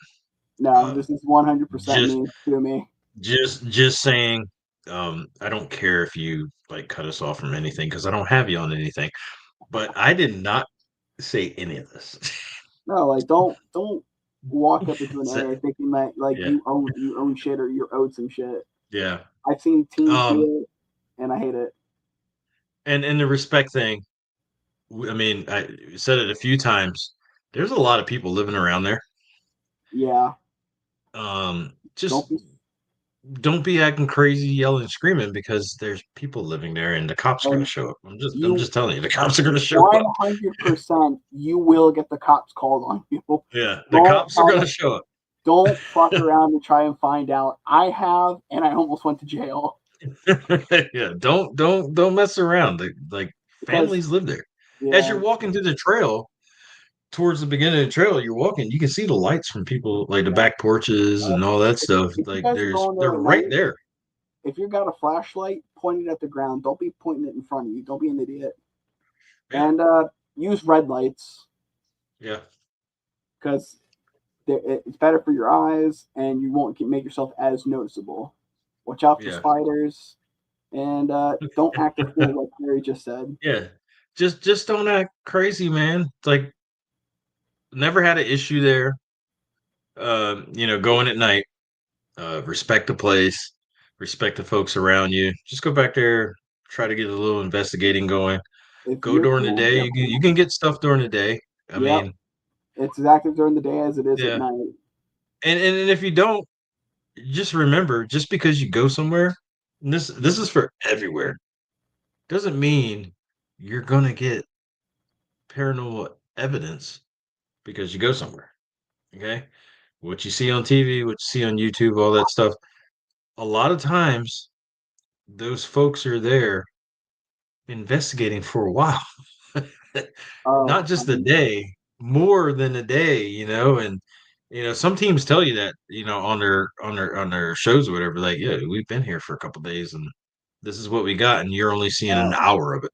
No, Um, this is 100% just me to me. just saying. I don't care if you like cut us off from anything because I don't have you on anything. But I did not say any of this. No, like don't walk up into an So, area thinking that like yeah, you own shit or you're owed some shit. yeah. I've seen teams Um, do it, and I hate it. and the respect thing. I mean, I said it a few times. there's a lot of people living around there. Yeah, don't Just be. don't be acting crazy, yelling, screaming because there's people living there, and the cops are gonna And show up. I'm you just telling you, the cops are gonna show up. 100% you will get the cops called on you. Yeah, the Don't cops are try gonna to show up. don't fuck around and try and find out. I have, and I almost went to jail Yeah, don't mess around. Like because families live there. As yeah, you're walking through the trail, towards the beginning of the trail, you're walking, you can see the lights from people, like the yeah. back porches and all that stuff. If you Like guys are going they're there at right night, there. if you got a flashlight, point it at the ground. Don't be pointing it in front of you. Don't be an idiot. Yeah, And use red lights yeah, because it's better for your eyes and you won't make yourself as noticeable. Watch out for yeah, spiders and don't act a fool like Mary just said. yeah. Just don't act crazy, man. Like never had an issue there. Going at night. Respect the place, respect the folks around you. Just go back there, try to get a little investigating going. If Go you're during the cool, day. yep, You can get stuff during the day. I yep, mean, it's as active during the day as it is at yeah. night. And if you don't, just remember, just because you go somewhere, and this is for everywhere, doesn't mean you're gonna get paranormal evidence because you go somewhere. Okay? What you see on TV, what you see on YouTube, all that stuff, a lot of times those folks are there investigating for a while. Oh, Not just a day, more than a day, and some teams tell you that, on their shows or whatever, like, yeah, we've been here for a couple days and this is what we got, and you're only seeing an uh, hour of it.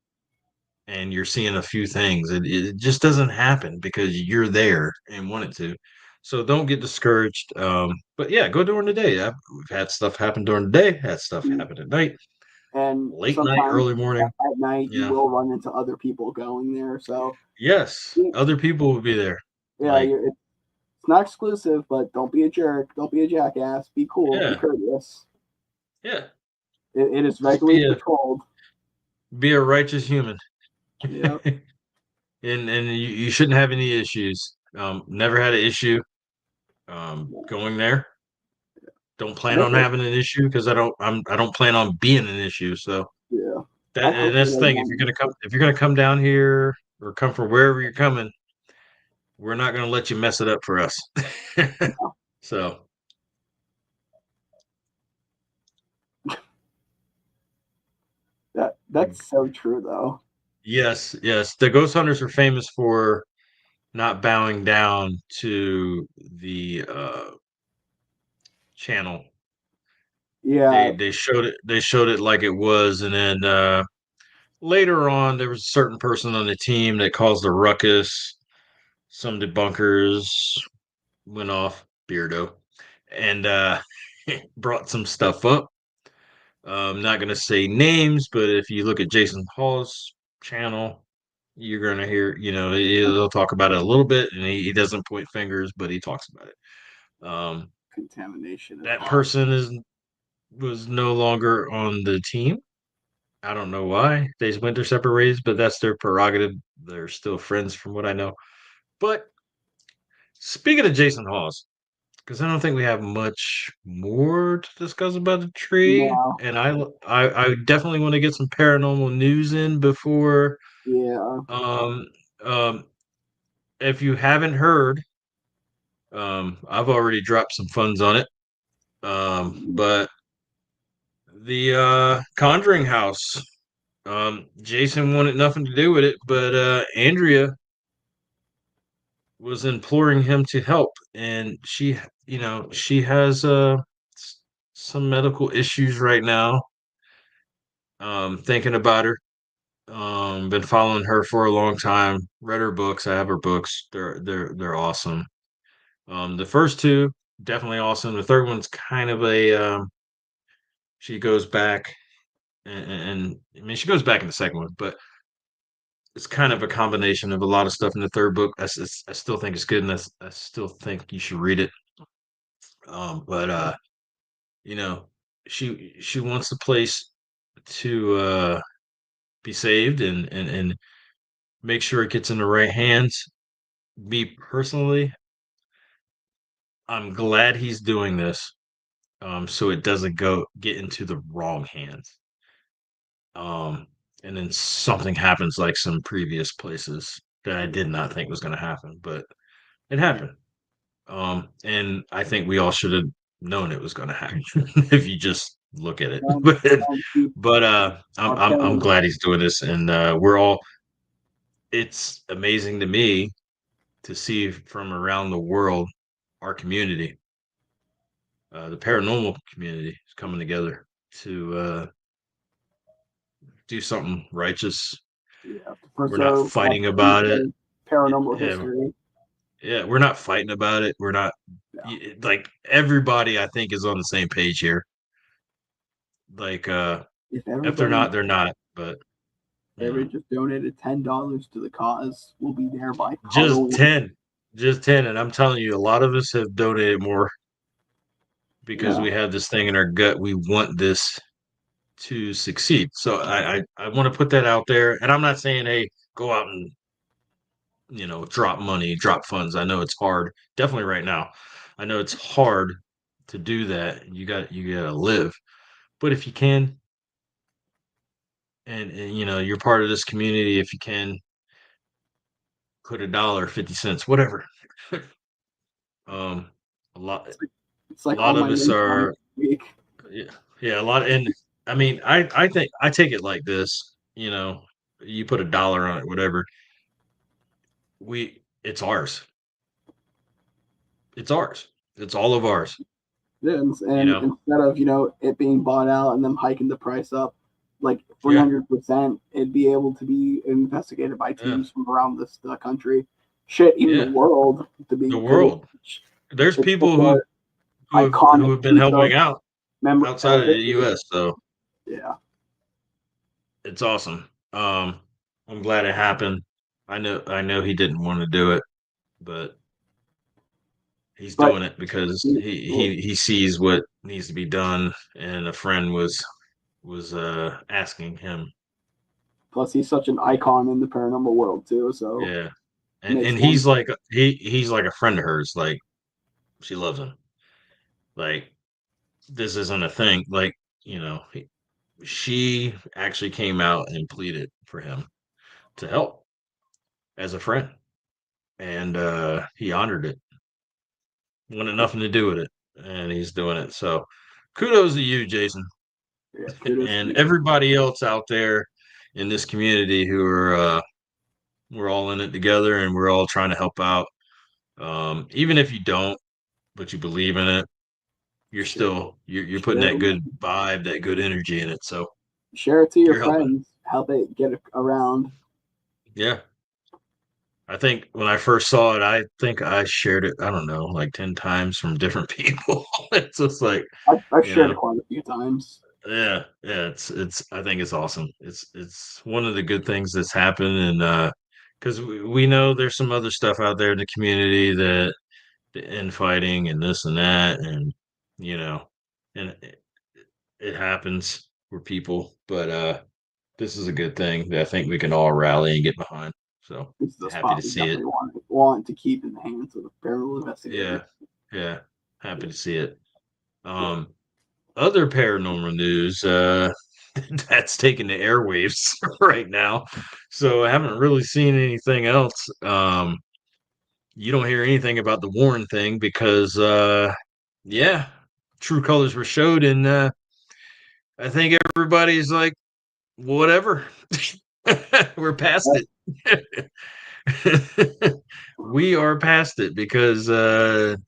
And you're seeing a few things. It just doesn't happen because you're there and want it to. So don't get discouraged. But yeah, go during the day. We've had stuff happen during the day, had stuff happen at night, and late night, sometimes early morning. at night you Yeah. will run into other people going there. So Yes, other people will be there. yeah, Like, it's not exclusive, but don't be a jerk. Don't be a jackass. Be cool. Be yeah, courteous. yeah. It is Just regularly patrolled. be a righteous human. Yep. And you shouldn't have any issues. Never had an issue going there. Don't I plan hope on it. having an issue because I don't plan on being an issue. So Yeah. I that and hope that's it the has thing. one. If you're gonna come down here or come from wherever you're coming, we're not gonna let you mess it up for us. So That's so true though. yes, yes, the ghost hunters are famous for not bowing down to the channel. They Yeah. they showed it like it was, and then later on there was a certain person on the team that caused a ruckus. Some debunkers went off, Beardo, and brought some stuff up. I'm not going to say names, but if you look at Jason Hall's channel, you're going to hear, he'll talk about it a little bit, and he doesn't point fingers, but he talks about it. Contamination is That hard. person was no longer on the team. I don't know why they went their separate ways, but that's their prerogative. They're still friends, from what I know. But speaking of Jason Hawes, because I don't think we have much more to discuss about the tree. No. And I definitely want to get some paranormal news in before. Yeah. Um, um, if you haven't heard, I've already dropped some funds on it. But the Conjuring House, Jason wanted nothing to do with it, but Andrea was imploring him to help, and she has some medical issues right now. Thinking about her. Been following her for a long time. Read her books. I have her books. They're awesome. The first two definitely awesome. The third one's kind of a she goes back and I mean she goes back in the second one, but it's kind of a combination of a lot of stuff in the third book. I still think it's good, and I still think you should read it. But you know, she wants the place to be saved and make sure it gets in the right hands. me personally, I'm glad he's doing this, so it doesn't go get into the wrong hands. Um, and then something happens like some previous places that I did not think was going to happen, but it happened. And I think we all should have known it was going to happen if you just look at it. Some, but some people I'm are I'm killing glad he's doing this, and we're all. It's amazing to me to see from around the world our community, the paranormal community, is coming together to do something righteous. to We're not preserve fighting about it. authentic paranormal Yeah, history. yeah, we're not fighting about it. We're not Yeah. like everybody. I think is on the same page here. Like, If if they're everybody not, they're not. But you know, just donated $10 to the cause, we'll be there by just Halloween. 10, just 10, and I'm telling you, a lot of us have donated more because Yeah. we have this thing in our gut. We want this to succeed. So I want to put that out there. And I'm not saying, hey, go out and drop money, drop funds. I know it's hard, definitely right now. I know it's hard to do that. You got to live. But if you can, and you're part of this community, if you can put a dollar, 50 cents, whatever. um, a lot, It's like, it's a like lot all of my us income are, week. yeah, yeah, a lot. And I mean, I think I take it like this. You put a dollar on it, whatever. It's ours. It's ours. It's all of ours. You And know. instead of it being bought out and them hiking the price up like Yeah. 300%, it'd be able to be investigated by Yeah. teams from around this the country, shit, even the Yeah. world to be The because world. There's it's such people a who iconic have been piece of helping out outside of the history. U.S. So Yeah, it's awesome. I'm glad it happened. I know he didn't want to do it, but he's but doing it because he, he sees what needs to be done, and a friend was asking him. plus he's such an icon in the paranormal world too, so Yeah, it and makes and sense. he's like a friend of hers. Like she loves him. Like this isn't a thing. Like she actually came out and pleaded for him to help as a friend, and he honored it. Wanted nothing to do with it, and he's doing it. So, kudos to you, Jason, Yeah, kudos to and you. everybody else out there in this community who are. We're all in it together, and we're all trying to help out. Even if you don't, but you believe in it, you're Share, still you're putting share, that good vibe, that good energy in it. So share it to your you're helping. friends. Help it get around. Yeah. I think when I first saw it, I think I shared it, I don't know, like 10 times from different people. It's just like, I've you shared know, it quite a few times. yeah, yeah, it's I think it's awesome. It's one of the good things that's happened, and because we know there's some other stuff out there in the community, that the infighting and this and that, and you know, and it happens. We're people, but this is a good thing that I think we can all rally and get behind. So This is a happy to spot we see it. definitely want to keep in the hands of the paranormal investigators. Yeah, yeah, happy to see it. Um, Other paranormal news that's taking the airwaves right now. So I haven't really seen anything else. You don't hear anything about the Warren thing because yeah, true colors were showed, and I think everybody's like, whatever. We're past it. We are past it because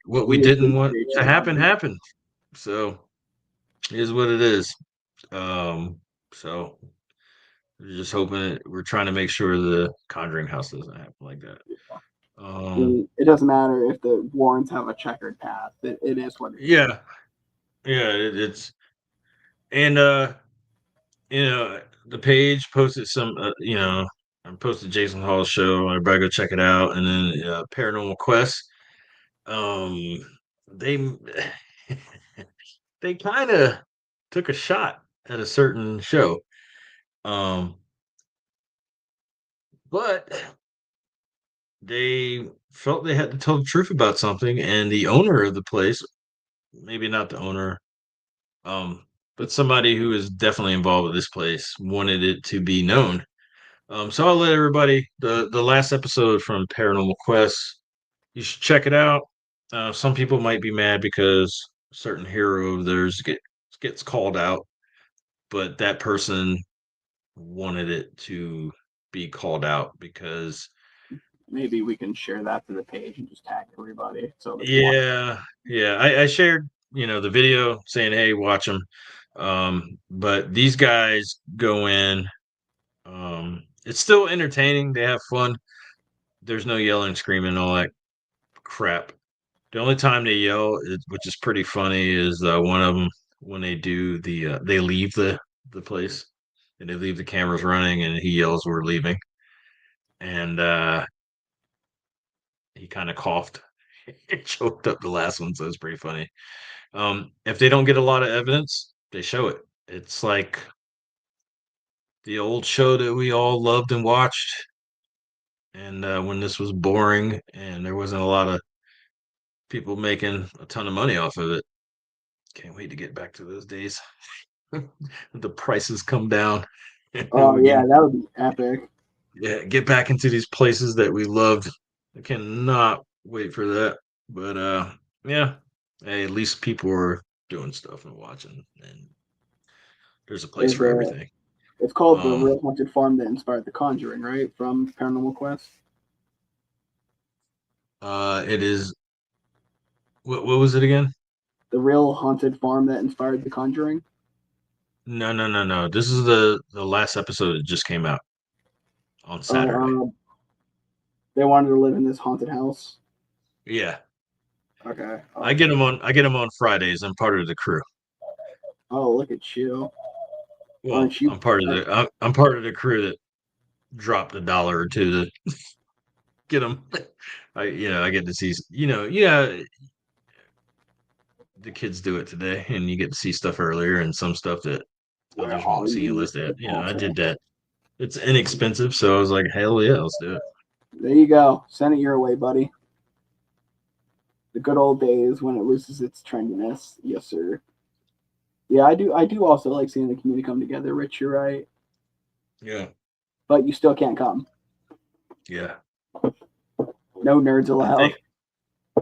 what we We didn't want appreciate to you happen guys. happened. So it is what it is. So we're just hoping we're trying to make sure the Conjuring House doesn't happen like that. It doesn't matter if the Warrens have a checkered path. It is what it is. Yeah, yeah, it's and the page posted some I posted Jason Hall's show. Everybody go check it out, and then Paranormal Quest. Um, they they kind of took a shot at a certain show, um, but they felt they had to tell the truth about something, and the owner of the place, maybe not the owner, um, but somebody who is definitely involved with this place, wanted it to be known. So I'll let everybody the last episode from Paranormal Quest. You should check it out. Some people might be mad because a certain hero of theirs gets called out, but that person wanted it to be called out because Maybe we can share that to the page and just tag everybody so they can watch. yeah, I shared the video saying hey watch them, but these guys go in. It's still entertaining. They have fun. There's no yelling, screaming, all that crap. The only time they yell, which is pretty funny, is one of them when they do they leave the place and they leave the cameras running, and he yells, "We're leaving," and he kind of coughed, and choked up the last one, so it's pretty funny. If they don't get a lot of evidence, they show it. It's like the old show that we all loved and watched, and when this was boring and there wasn't a lot of people making a ton of money off of it. Can't wait to get back to those days. The prices come down. Oh We yeah, can, that would be epic. yeah, get back into these places that we loved. I cannot wait for that. But yeah, hey, at least people are doing stuff and watching, and there's a place Is for everything. It's called The Um, Real Haunted Farm that inspired The Conjuring, right? From Paranormal Quest. it is. What was it again? The Real Haunted Farm that inspired The Conjuring. No, no, no, no. This is the last episode that just came out on Saturday. Oh, they wanted to live in this haunted house. Yeah, Okay, I'll I have get to. them on. I get them on Fridays. I'm part of the crew. Oh, look at you! Well, Aren't you? I'm part of the crew that dropped $1 or two to get them. I get to see yeah, the kids do it today, and you get to see stuff earlier and some stuff that others Well, won't see you unless they. I did asshole. that. It's inexpensive, so I was like, hell yeah, let's do it. There you go. Send it your way, buddy. The good old days when it loses its trendiness. Yes, sir. Yeah, I do. I do also like seeing the community come together. Rich, you're right, Yeah, but you still can't come. yeah. No nerds I allowed. think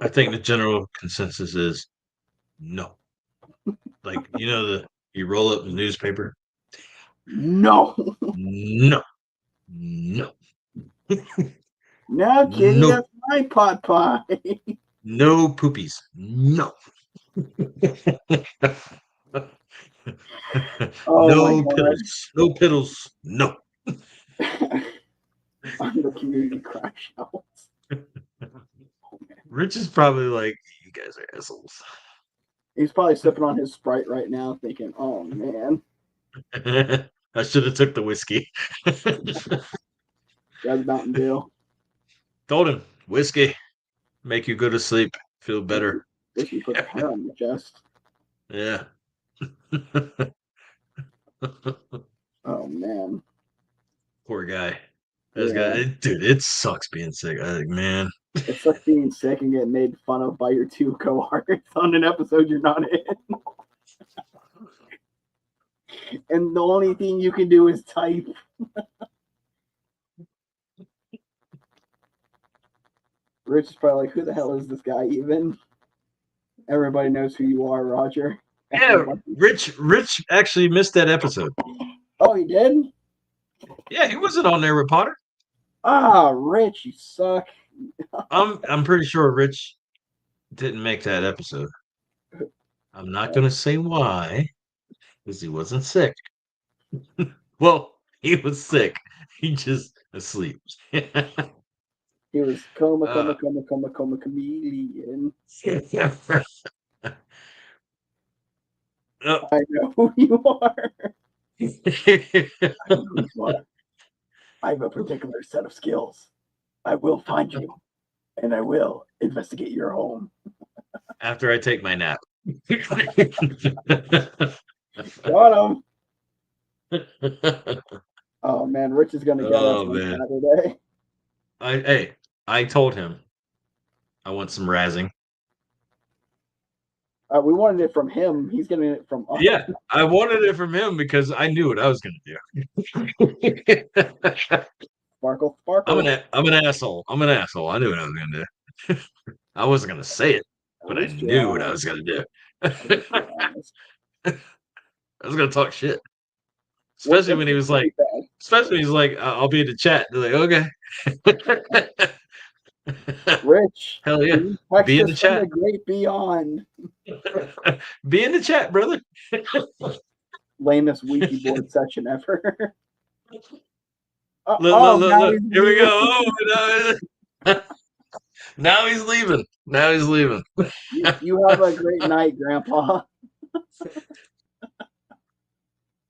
I think the general consensus is no. Like the you roll up the newspaper. No. No, no, No, kitty, no, that's my pot pie. no poopies. No. Oh my No god. piddles. No piddles. No. On the community crash out. Rich is probably like, you guys are assholes. He's probably sipping on his Sprite right now, thinking, "Oh man, I should have took the whiskey. grab Mountain Dew." Told him whiskey make you go to sleep, feel Whiskey, better. whiskey puts a hair on your chest. Yeah. Oh man, Poor guy. That's yeah. guy, dude. It sucks being sick. Man. It's like being sick and getting made fun of by your two cohorts on an episode you're not in, and the only thing you can do is type. Rich is probably like, "Who the hell is this guy even?" Everybody knows who you are, Roger. Yeah, Everybody. Rich actually missed that episode. Oh, he did. Yeah, he wasn't on there with Potter. Ah, Rich, you suck. I'm pretty sure Rich didn't make that episode. I'm not gonna say why, because he wasn't sick. Well, he was sick. He just asleep. He was coma, coma, uh, coma, coma, coma, chameleon. oh. I know who you are. I know who you are. I have a particular set of skills. I will find you, and I will investigate your home. After I take my nap. Got him. Oh man, Rich is gonna get us Oh on man. Saturday. Hey, I told him I want some razzing. We wanted it from him. He's getting it from us. Yeah, I wanted it from him because I knew what I was going to do. Sparkle, sparkle. I'm an asshole. I'm an asshole. I knew what I was going to do. I wasn't going to say it, At but I least you're knew what I was honest. going to do. At least you're honest. I was going to talk shit, especially What's when he the was like, pretty bad? especially when he's like, I'll be in the chat. They're like, okay. Rich, Hell yeah. can you text Be in us the from chat. the great beyond? Be in the chat, brother. Lamest Ouija board session ever. Look, look, Oh, look, now look. he's Here we leaving. go. Oh, no. Now he's leaving. Now he's leaving. You have a great night, Grandpa.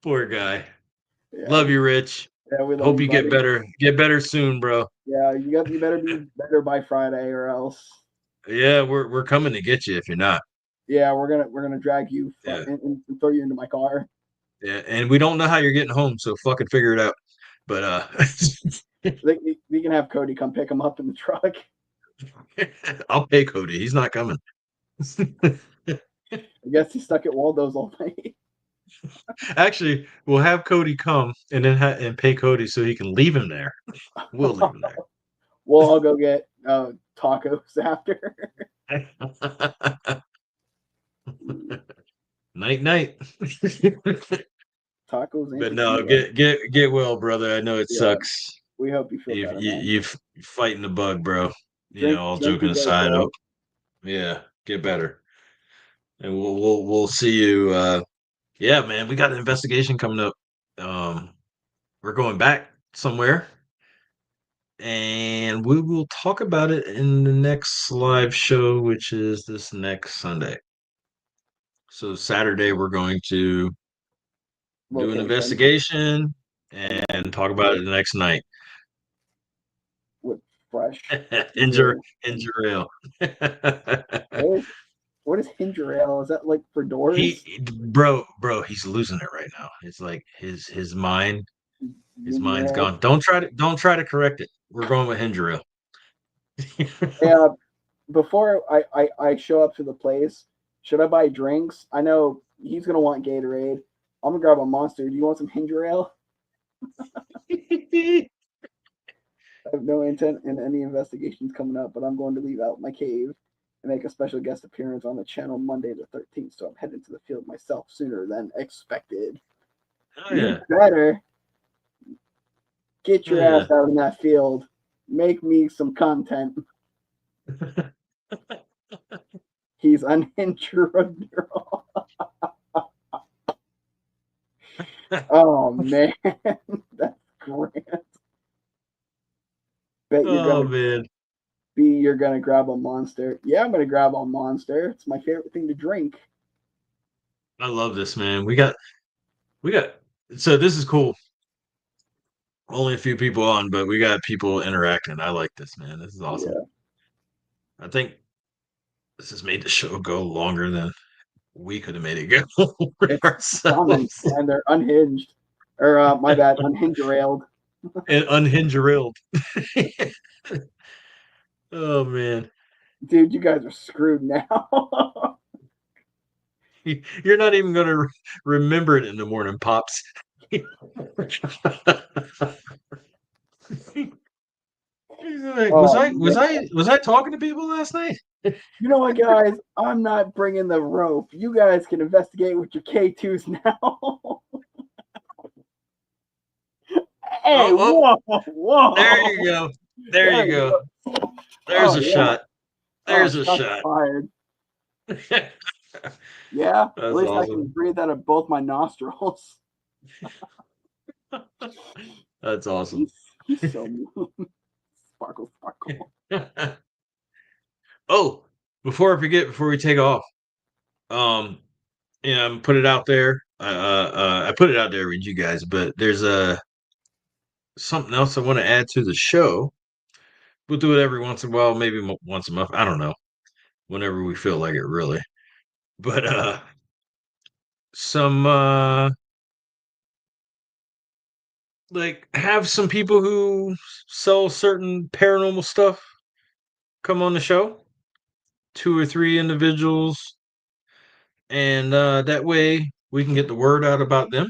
Poor guy. Yeah, Love you, Rich. yeah, we love Hope you, you get buddy. better. Get better soon, bro. Yeah, you better be better by Friday or else. Yeah, we're coming to get you if you're not. Yeah, we're gonna drag you Yeah. and throw you into my car. Yeah. And we don't know how you're getting home, so fucking figure it out. But We can have Cody come pick him up in the truck. I'll pay Cody. He's not coming. I guess he's stuck at Waldo's all night. Actually, we'll have Cody come and then and pay Cody so he can leave him there. We'll leave him We'll all go get tacos after. there. Night night. Tacos and But no, tequila. get well, brother. I know it Yeah, sucks. we hope you feel better, man. You fighting the bug, bro. You know, all Drink joking your aside. Dayquil. Oh, yeah, get better, and we'll see you. Yeah, man, we got an investigation coming up. Um, we're going back somewhere, and we will talk about it in the next live show, which is this next Sunday. So Saturday, we're going to do an Location, investigation and and then talk about it the next night. with fresh Ginger beer. ginger ale. What is what is ginger ale? Is that like for doors? Bro, he's losing it right now. It's like his Ginger mind's ale. gone. Don't try to correct it. We're going with ginger ale. Yeah. Before I show up to the place, should I buy drinks? I know he's gonna want Gatorade. I'm gonna grab a Monster. Do you want some ginger ale? I have no intent in any investigations coming up, but I'm going to leave out my cave and make a special guest appearance on the channel Monday the 13th. So I'm heading to the field myself sooner than expected. Oh You yeah. better get Oh your yeah. ass out in that field. Make me some content. He's unhinged. Oh man, that's great. Bet Oh man. you're gonna grab a Monster. Yeah, I'm gonna grab a Monster. It's my favorite thing to drink. I love this, man. We got so this is cool. Only a few people on, but we got people interacting. I like this, man. This is awesome. Yeah, I think this has made the show go longer than we could have made it go it's coming, ourselves. and they're unhinged. Or my bad, unhinged railed. And unhinged. Oh man. Dude, you guys are screwed now. You're not even gonna remember it in the morning, pops. Like, Oh man. was I talking to people last night? You know what, guys? I'm not bringing the rope. You guys can investigate with your K2s now. Hey, Oh, oh, whoa, there whoa. you go. There There you you go. go. There's Oh, a yeah. shot. Oh, There's a shots shot. fired. Yeah, at That's least I can awesome. breathe out of both my nostrils. That's awesome. He's so mean. Sparkle, sparkle. Oh, before I forget, before we take off, um, put it out there. I put it out there with you guys, but there's something else I want to add to the show. We'll do it every once in a while, maybe once a month. I don't know, whenever we feel like it, really. But some like have some people who sell certain paranormal stuff. come on the show, two or three individuals, and that way we can get the word out about them.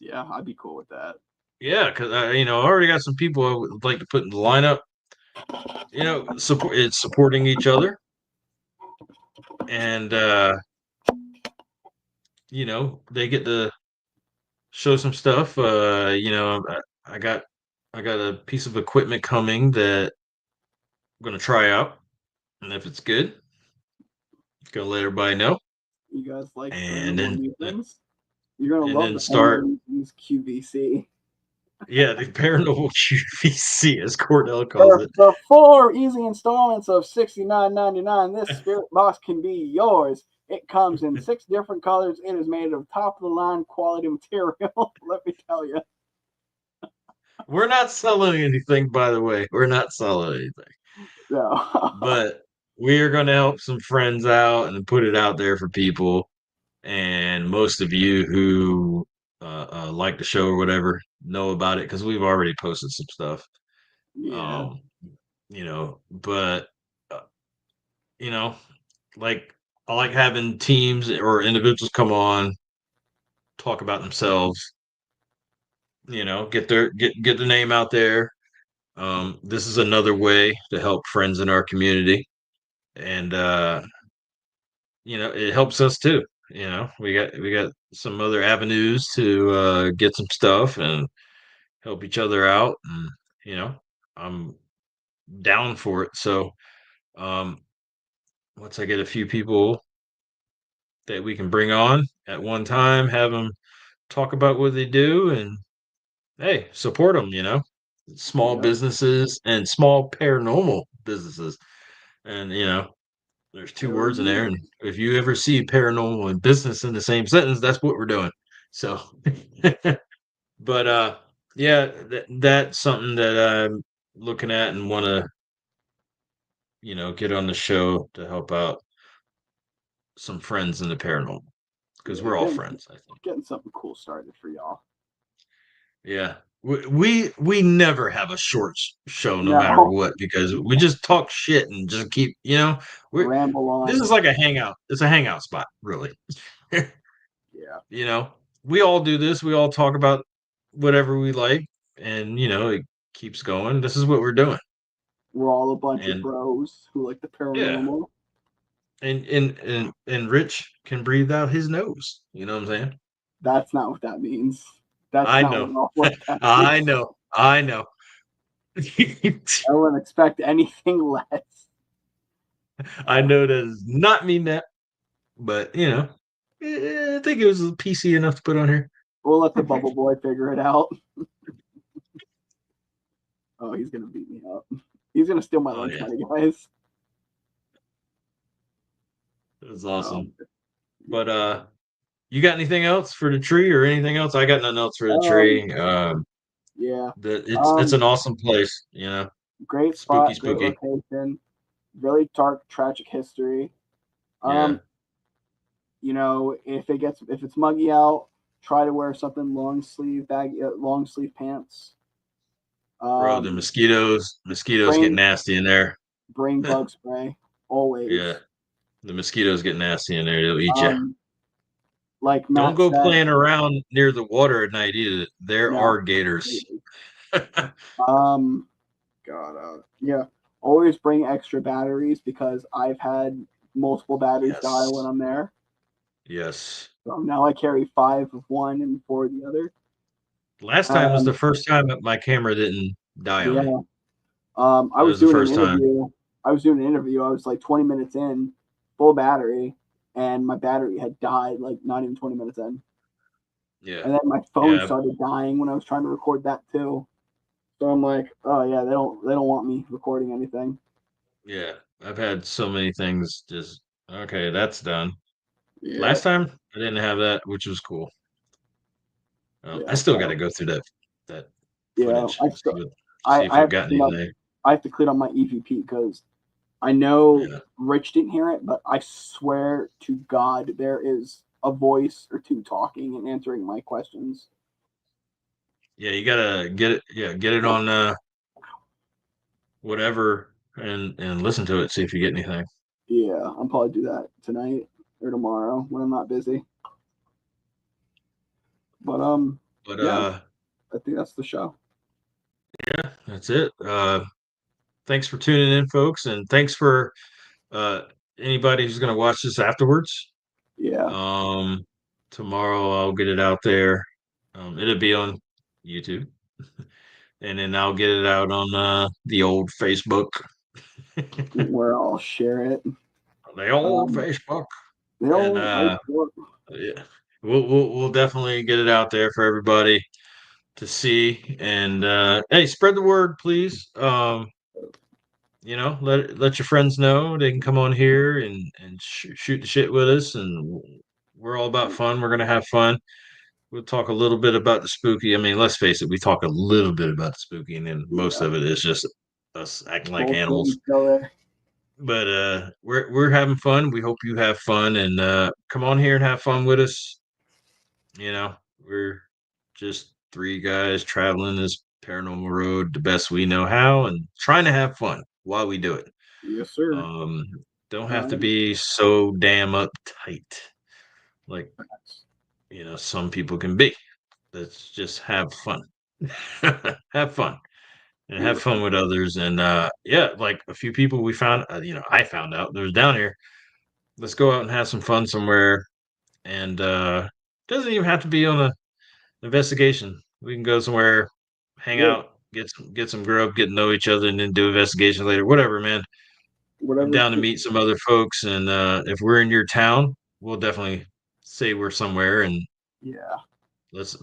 Yeah, I'd be cool with that. Yeah, because I already got some people I would like to put in the lineup. It's supporting each other, and they get to show some stuff. I got I got a piece of equipment coming that I'm gonna try out, and if it's good, gonna let everybody know, You guys like and paranormal then musings? You're gonna and love then the paranormal start. musings QVC. Yeah, the paranormal QVC, as Cordell calls For it. for 4 easy installments of $69.99, this spirit box can be yours. It comes in 6 different colors. It is made of top of the line quality material. Let me tell you. We're not selling anything, by the way. We're not selling anything, No. but we are going to help some friends out and put it out there for people. And most of you who like the show or whatever know about it because we've already posted some stuff. Yeah. Um, but uh, you know, like I like having teams or individuals come on, talk about themselves. Get the name out there. This is another way to help friends in our community, and it helps us too. We got some other avenues to get some stuff and help each other out, and you know, I'm down for it. So, um, once I get a few people that we can bring on at one time, have them talk about what they do, and hey, support them. Small Yep. businesses and small paranormal businesses, and there's two words in there, and Paranormal. if you ever see paranormal and business in the same sentence, that's what we're doing. So, but yeah, that's something that I'm looking at and want to get on the show to help out some friends in the paranormal because Yeah, we're all getting friends, I think. getting something cool started for y'all. Yeah. We never have a short show no matter No. what because we just talk shit and just keep, we're Ramble this on. is like a hangout. It's a hangout spot, really. Yeah. you know, we all do this. We all talk about whatever we like and it keeps going. This is what we're doing. We're all a bunch of And bros who like the yeah. paranormal. And Rich can breathe out his nose. You know what I'm saying? That's not what that means. That's I not know. what all of that means. I know. I know. I wouldn't expect anything less. I know that does not mean that, but I think it was PC enough to put on here. We'll let the bubble boy figure it out. Oh, he's gonna beat me up. He's gonna steal my Oh lunch yeah, money, guys. it was awesome. Um, But you got anything else for the tree or anything else? I got nothing else for the um, tree. yeah. It's an Um, awesome place. Great Spooky, spot, great spooky. location, really dark, tragic history. Yeah, Um, if it's muggy out, try to wear something long sleeve pants. bro. The Um, mosquitoes get bring nasty in there. bring bug spray Yeah, always. the mosquitoes get nasty in there. They'll eat you. Um, like Don't Matt go said, playing around near the water at night either. There no, are gators. completely. Um, God, yeah. Always bring extra batteries because I've had multiple batteries die when Yes. I'm there. Yes. So now I carry 5 of one and 4 of the other. Last time was the Um, first time that my camera didn't die on me. yeah. I That was was the doing an first time. interview. I was like 20 minutes in, full battery, and my battery had died like not even 20 minutes in. Yeah. And then my phone Yeah. started dying when I was trying to record that too. So I'm like, oh yeah, they don't want me recording anything. Yeah. I've had so many things just okay, that's done. Yeah, Last time I didn't have that, which was cool. I yeah. still got to go through that Yeah, footage. I See if I I've have to got clean up anything. I have to clean up my EVP because I know Yeah. Rich didn't hear it, but I swear to God there is a voice or two talking and answering my questions. Yeah, you gotta get it. Yeah, get it on whatever. and listen to it, see if you get anything. Yeah, I'll probably do that tonight or tomorrow when I'm not busy. But But yeah, I think that's the show. yeah, that's it. Thanks for tuning in, folks, and thanks for uh anybody who's gonna watch this afterwards. Yeah, Um, Tomorrow I'll get it out there. It'll be on YouTube, and then I'll get it out on the old Facebook. where I'll share it. The old Um, Facebook, the and old Facebook. yeah, we'll definitely get it out there for everybody to see. And hey, spread the word, please. Let your friends know they can come on here and shoot the shit with us, and we're all about fun. We're gonna have fun. We'll talk a little bit about the spooky. I mean, let's face it, we talk a little bit about the spooky, and then most Yeah, of it is just us acting like bullshit animals. and filler. But we're having fun. We hope you have fun, and come on here and have fun with us. We're just three guys traveling this paranormal road the best we know how, and trying to have fun while we do it. Yes, sir. Um, don't have to Um, be so damn uptight like some people can be. Let's just have fun. Have fun and have fun beautiful. with others. And yeah, like a few people we found, I found out there was down here. Let's go out and have some fun somewhere. And doesn't even have to be on a investigation. We can go somewhere, hang Yeah, out, get some grub, get to know each other, and then do investigation later. Whatever, man. I'm whatever's down to good. meet some other folks, and if we're in your town, we'll definitely say we're somewhere, and Yeah, let's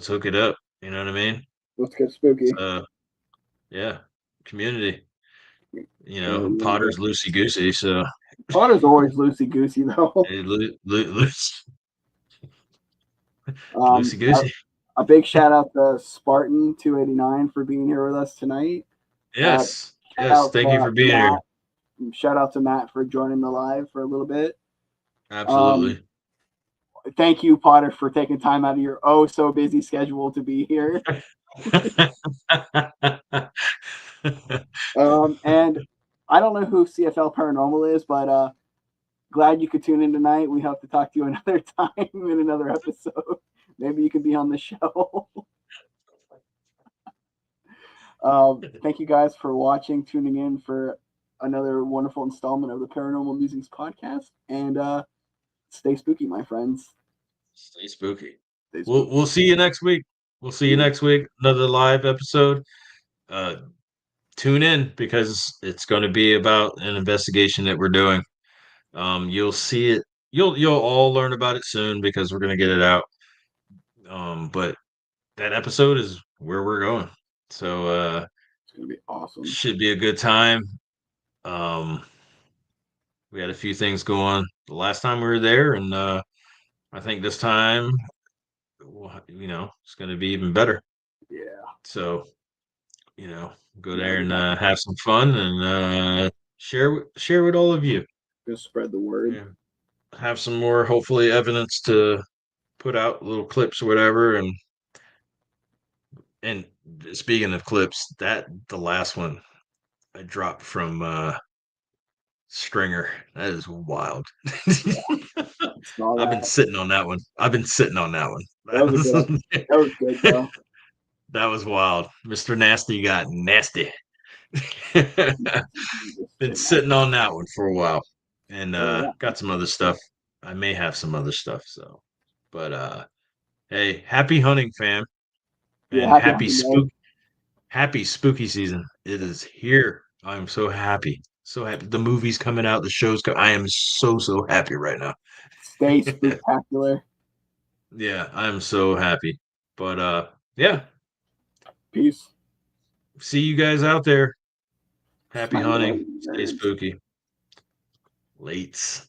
hook it up. You know what I mean? let's get spooky. So yeah, community. Hell yeah. Potter's loosey goosey. So Potter's always loosey goosey though. hey, Um, loosey a, goosey. a big shout out to Spartan 289 for being here with us tonight. Uh, Yes, shout yes. out Thank you to for being here. Matt. Shout out to Matt for joining the live for a little bit. Um, Absolutely. thank you, Potter, for taking time out of your oh so busy schedule to be here. And I don't know who CFL Paranormal is, but glad you could tune in tonight. We hope to talk to you another time in another episode. Maybe you could be on the show. Thank you guys for watching, tuning in for another wonderful installment of the Paranormal Musings podcast. And stay spooky, my friends. Stay spooky. Stay We'll spooky. see you next week. We'll see you Yeah. next week. Another live episode. Uh, Tune in because it's going to be about an investigation that we're doing. You'll see it. You'll all learn about it soon because we're going to get it out. But that episode is where we're going. So It's going to be awesome. should be a good time. Um, we had a few things going the last time we were there, and I think this time, it's going to be even better. Yeah. So go Yeah. there We and got have some fun and share with all of you. to spread the word. Yeah. Have some more, hopefully, evidence to put out, little clips or whatever. And speaking of clips, the last one I dropped from Stringer, that is wild. Yeah. I saw I've been that. sitting on that one. I've been sitting on that one. That was a good. That was good though. That was wild. Mr. Nasty got nasty. Just Been say that. sitting on that one for a while, and Oh yeah. got some other stuff. I may have some other stuff. So, but hey, happy hunting, fam, Yeah. and Happy hunting, guys. happy spooky season. It is here. I'm so happy, so happy. The movie's coming out. The show's I am so happy right now. Stay spooktacular. Yeah, I'm so happy. But yeah, Peace. see you guys out there. Happy Smack me hunting. like Stay nerds. spooky. Lates.